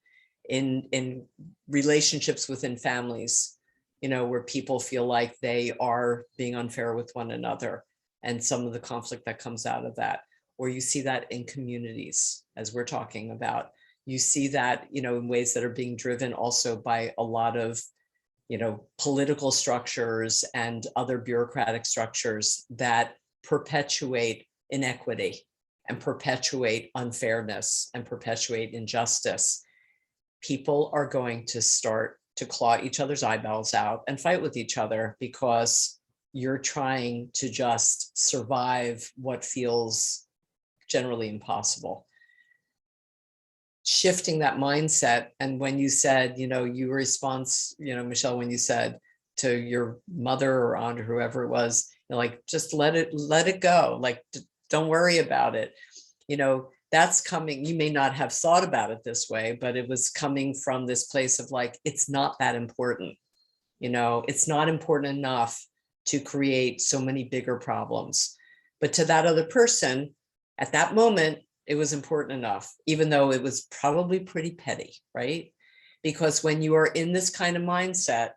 in relationships within families, you know, where people feel like they are being unfair with one another, and some of the conflict that comes out of that, or you see that in communities, as we're talking about. You see that, you know, in ways that are being driven also by a lot of, you know, political structures and other bureaucratic structures that perpetuate inequity and perpetuate unfairness and perpetuate injustice. People are going to start to claw each other's eyeballs out and fight with each other because you're trying to just survive what feels generally impossible. shifting that mindset. And when you said, your response, Michelle, when you said to your mother or aunt or whoever it was, like, just let it go. Like, don't worry about it. That's coming. You may not have thought about it this way, but it was coming from this place of like, it's not that important. It's not important enough to create so many bigger problems. But to that other person at that moment, it was important enough, even though it was probably pretty petty, right? Because when you are in this kind of mindset,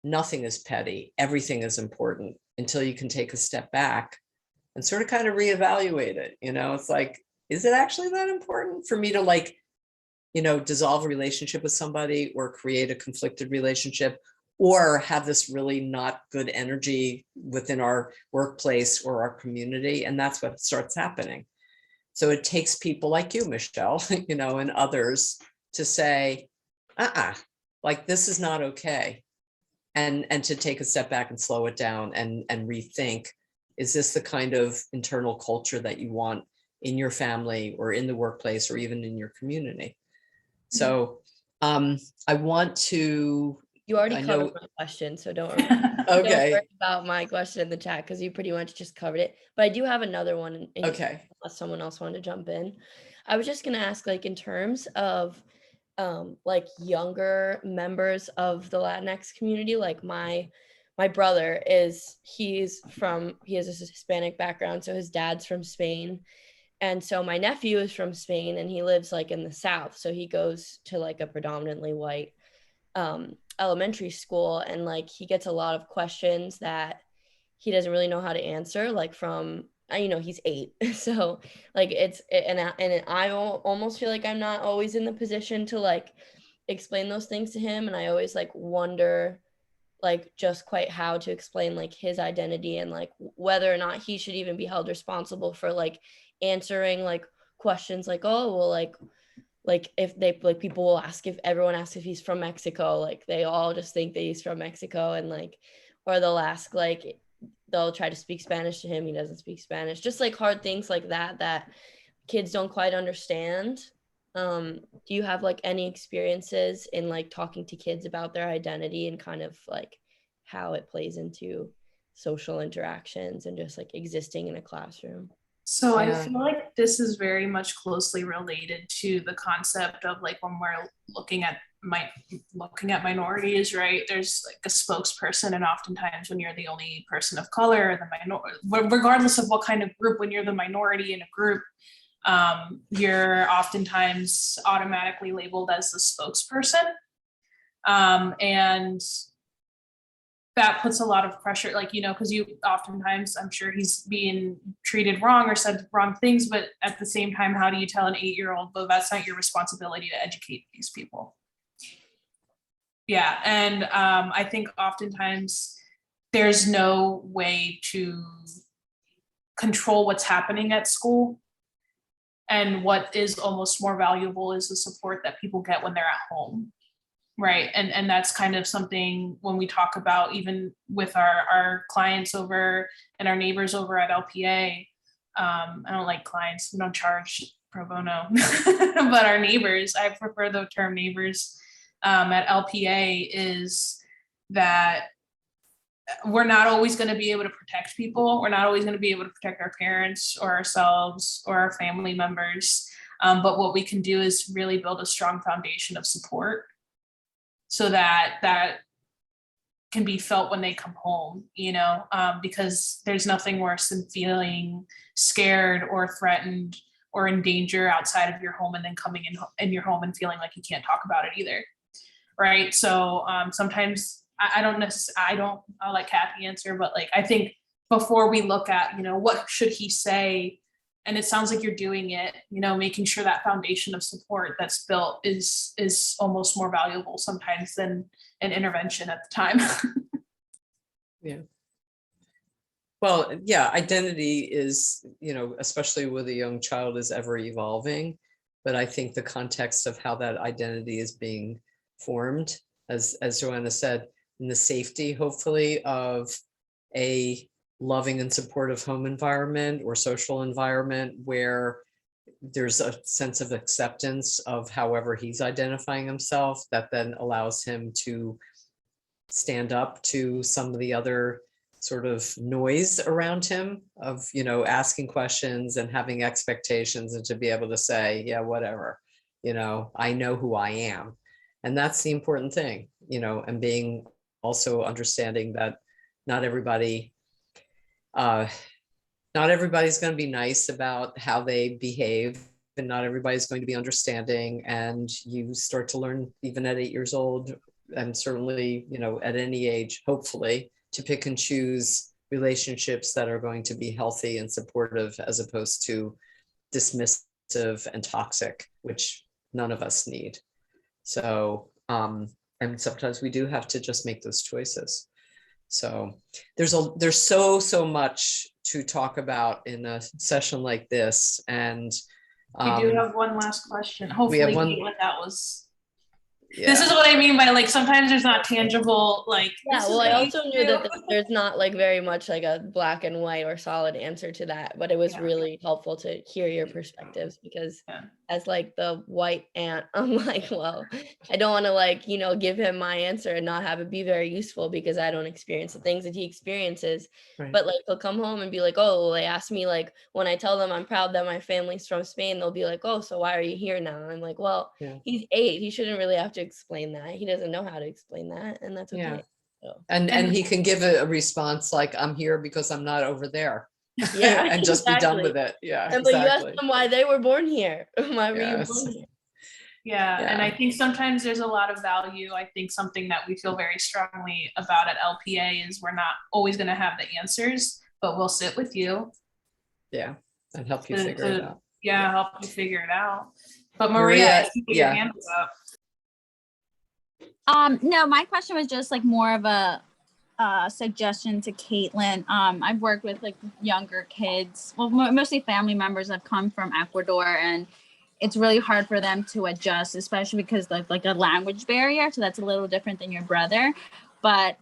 nothing is petty, everything is important until you can take a step back and sort of kind of reevaluate it. It's like, is it actually that important for me to like, dissolve a relationship with somebody or create a conflicted relationship or have this really not good energy within our workplace or our community? And that's what starts happening. So it takes people like you, Michelle, and others to say, like, this is not okay. And to take a step back and slow it down and rethink, is this the kind of internal culture that you want in your family or in the workplace or even in your community? So I want to. You already covered my question, so don't worry. Okay. Don't worry about my question in the chat because you pretty much just covered it. But I do have another one. Okay. Unless someone else wanted to jump in. I was just going to ask, like, in terms of like younger members of the Latinx community, like my brother he has a Hispanic background, so his dad's from Spain. And so my nephew is from Spain and he lives like in the South. So he goes to like a predominantly white elementary school, and like he gets a lot of questions that he doesn't really know how to answer, like from he's 8. So like I almost feel like I'm not always in the position to like explain those things to him, and I always like wonder like just quite how to explain like his identity and like whether or not he should even be held responsible for like answering like questions like, oh well, like if they like people will ask, if everyone asks if he's from Mexico, like they all just think that he's from Mexico, and like, or they'll ask, like they'll try to speak Spanish to him, he doesn't speak Spanish, just like hard things like that kids don't quite understand. Do you have like any experiences in like talking to kids about their identity and kind of like how it plays into social interactions and just like existing in a classroom? So I feel like this is very much closely related to the concept of like when we're looking at minorities, right? There's like a spokesperson, and oftentimes when you're the only person of color, or the minority, regardless of what kind of group, when you're the minority in a group, you're oftentimes automatically labeled as the spokesperson, and that puts a lot of pressure, like, because you oftentimes, I'm sure he's being treated wrong or said wrong things, but at the same time, how do you tell an 8-year-old, well, that's not your responsibility to educate these people? Yeah, and I think oftentimes there's no way to control what's happening at school. And what is almost more valuable is the support that people get when they're at home. Right. And that's kind of something when we talk about, even with our clients over and our neighbors over at LPA. I don't like clients, we don't charge pro bono, but our neighbors, I prefer the term neighbors at LPA, is that we're not always going to be able to protect people. We're not always going to be able to protect our parents or ourselves or our family members. But what we can do is really build a strong foundation of support, so that can be felt when they come home, because there's nothing worse than feeling scared or threatened or in danger outside of your home, and then coming in your home and feeling like you can't talk about it either. Right. So sometimes I'll let Kathi answer, but like, I think before we look at, what should he say? And it sounds like you're doing it, making sure that foundation of support that's built is almost more valuable sometimes than an intervention at the time. Yeah. Well, yeah, identity is, especially with a young child, is ever evolving. But I think the context of how that identity is being formed, as Joanna said, in the safety, hopefully, of a loving and supportive home environment or social environment where there's a sense of acceptance of however he's identifying himself that then allows him to stand up to some of the other sort of noise around him of, you know, asking questions and having expectations, and to be able to say, yeah, whatever, you know, I know who I am. And that's the important thing, you know, and being also understanding that not everybody, not everybody's going to be nice about how they behave, and not everybody's going to be understanding. And you start to learn even at 8 years old, and certainly, you know, at any age, hopefully, to pick and choose relationships that are going to be healthy and supportive, as opposed to dismissive and toxic, which none of us need. So, and sometimes we do have to just make those choices. So there's so much to talk about in a session like this. And We do have one last question. Hopefully, Caitlin, that was. Yeah. This is what I mean by, like, sometimes there's not tangible, like. Yeah, well, I also knew that there's not like very much like a black and white or solid answer to that, but it was really helpful to hear your perspectives, because as like the white aunt, I'm like, well, I don't want to, like, you know, give him my answer and not have it be very useful, because I don't experience the things that he experiences. Right. But like, he'll come home and be like, oh, well, they asked me, like, when I tell them I'm proud that my family's from Spain, they'll be like, oh, so why are you here now? And I'm like, well, he's 8. He shouldn't really have to explain that. He doesn't know how to explain that, and that's okay. So. And he can give a response like, I'm here because I'm not over there. Yeah, and just be done with it. Yeah, and but you ask them why they were born here. Why were you born here? Yeah, and I think sometimes there's a lot of value. I think something that we feel very strongly about at LPA is we're not always going to have the answers, but we'll sit with you. Yeah, and help you figure it out. Yeah, help you figure it out. But Maria, I think your hand was up. No, my question was just like more of a suggestion to Caitlin. I've worked with like younger kids, well, mostly family members that come from Ecuador, and it's really hard for them to adjust, especially because like a language barrier. So that's a little different than your brother. But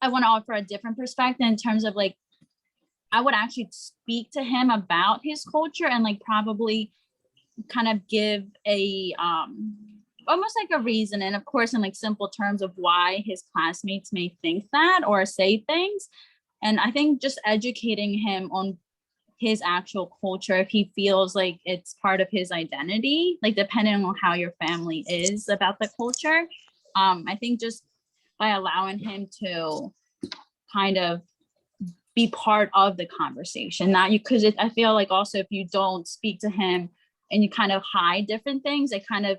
I want to offer a different perspective in terms of like, I would actually speak to him about his culture and like probably kind of give a almost like a reason, and of course in like simple terms of why his classmates may think that or say things. And I think just educating him on his actual culture, if he feels like it's part of his identity, like depending on how your family is about the culture, I think just by allowing him to kind of be part of the conversation, not you, because I feel like also if you don't speak to him and you kind of hide different things, it kind of,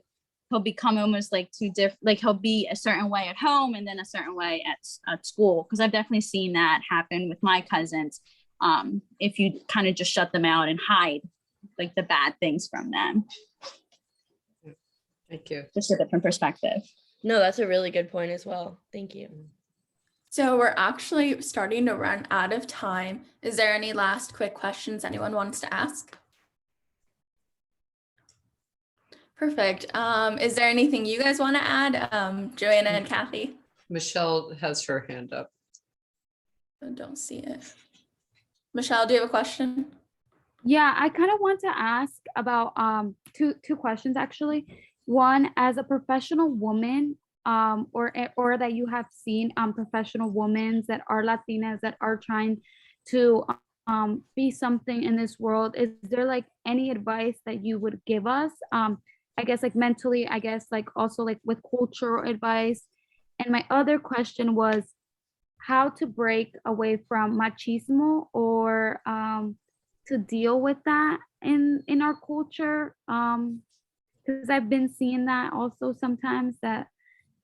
he'll become almost like too different, like he'll be a certain way at home and then a certain way at school. Because I've definitely seen that happen with my cousins. If you kind of just shut them out and hide like the bad things from them. Thank you. Just a different perspective. No, that's a really good point as well. Thank you. So we're actually starting to run out of time. Is there any last quick questions anyone wants to ask? Perfect. Is there anything you guys want to add? Joanna and Kathi? Michelle has her hand up. I don't see it. Michelle, do you have a question? Yeah, I kind of want to ask about two questions actually. One, as a professional woman, or that you have seen professional women that are Latinas that are trying to be something in this world, is there like any advice that you would give us? I guess like mentally, I guess like also like with cultural advice. And my other question was how to break away from machismo or to deal with that in our culture. Because I've been seeing that also sometimes that,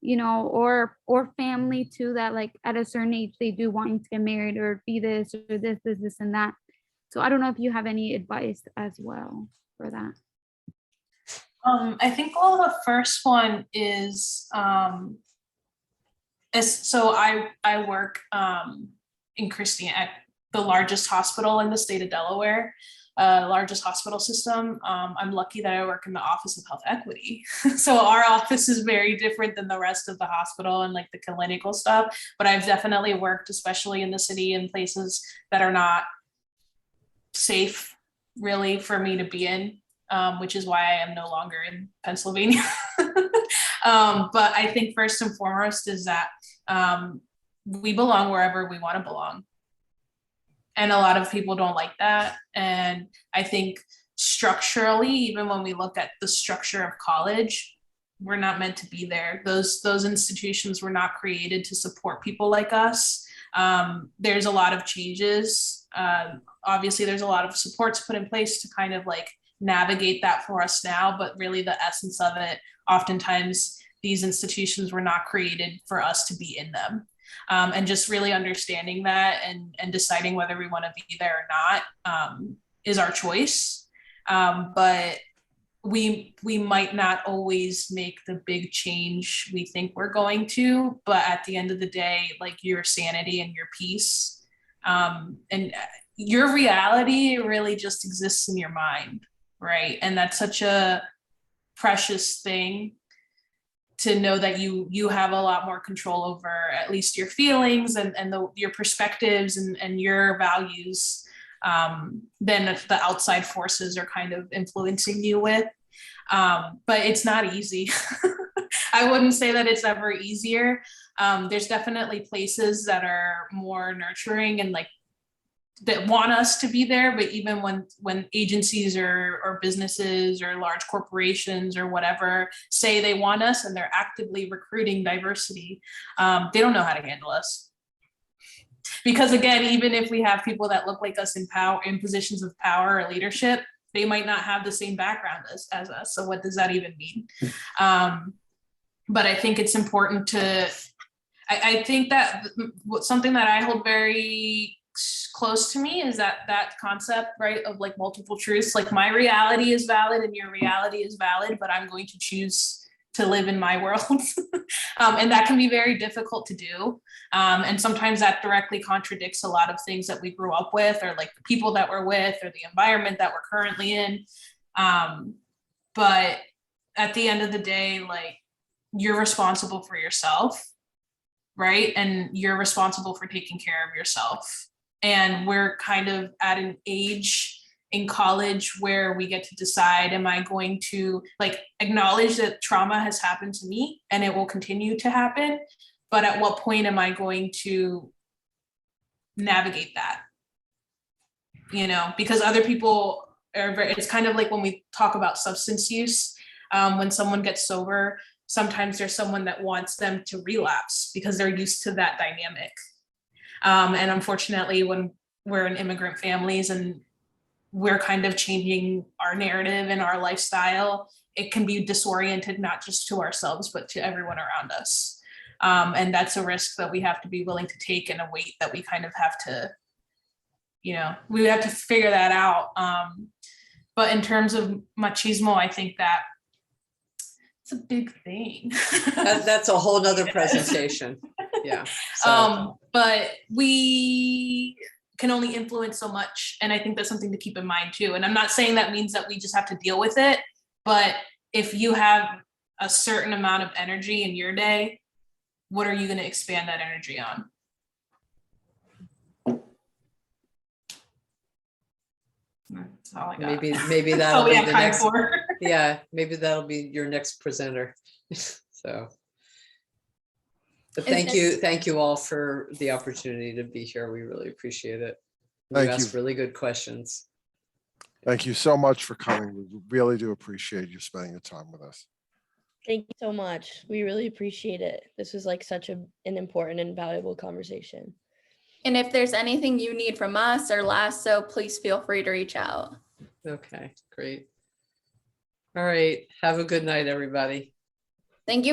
you know, or family too, that like at a certain age, they do wanting to get married or be this or this and that. So I don't know if you have any advice as well for that. I think the first one is so I work in Christian at the largest hospital in the state of Delaware, largest hospital system. I'm lucky that I work in the Office of Health Equity. So our office is very different than the rest of the hospital and like the clinical stuff, but I've definitely worked, especially in the city, in places that are not safe really for me to be in. which is why I am no longer in Pennsylvania. But I think first and foremost is that we belong wherever we want to belong. And a lot of people don't like that. And I think structurally, even when we look at the structure of college, we're not meant to be there. Those institutions were not created to support people like us. There's a lot of changes. Obviously, there's a lot of supports put in place to kind of like navigate that for us now, but really the essence of it, oftentimes these institutions were not created for us to be in them. And just really understanding that and deciding whether we want to be there or not is our choice. But we might not always make the big change we think we're going to, but at the end of the day, like your sanity and your peace and your reality really just exists in your mind, right? And that's such a precious thing to know that you have a lot more control over at least your feelings and your perspectives and your values than if the outside forces are kind of influencing you with. But it's not easy. I wouldn't say that it's ever easier. There's definitely places that are more nurturing and like that want us to be there, but even when agencies or businesses or large corporations or whatever say they want us and they're actively recruiting diversity, they don't know how to handle us. Because again, even if we have people that look like us in power, in positions of power or leadership, they might not have the same background as us. So what does that even mean? But I think it's important to, I think that something that I hold very close to me is that concept, right, of like multiple truths. Like my reality is valid and your reality is valid, but I'm going to choose to live in my world. And that can be very difficult to do. And sometimes that directly contradicts a lot of things that we grew up with, or like the people that we're with, or the environment that we're currently in. But at the end of the day, like you're responsible for yourself, right? And you're responsible for taking care of yourself. And we're kind of at an age in college where we get to decide, am I going to like acknowledge that trauma has happened to me and it will continue to happen, but at what point am I going to navigate that? You know, because other people it's kind of like when we talk about substance use, when someone gets sober, sometimes there's someone that wants them to relapse because they're used to that dynamic. And unfortunately, when we're in immigrant families and we're kind of changing our narrative and our lifestyle, it can be disoriented, not just to ourselves, but to everyone around us. And that's a risk that we have to be willing to take, and a weight that we kind of have to, you know, we have to figure that out. But in terms of machismo, I think that it's a big thing. That's a whole nother presentation. Yeah. So. But we can only influence so much. And I think that's something to keep in mind too. And I'm not saying that means that we just have to deal with it, but if you have a certain amount of energy in your day, what are you going to expand that energy on? That's all I got. Maybe that'll be the next. For. Yeah, maybe that'll be your next presenter. So. But thank you all for the opportunity to be here. We really appreciate it. You asked really good questions. Thank you so much for coming. We really do appreciate you spending your time with us. Thank you so much. We really appreciate it. This was like such an important and valuable conversation. And if there's anything you need from us or LASSO, please feel free to reach out. Okay, great. All right. Have a good night, everybody. Thank you.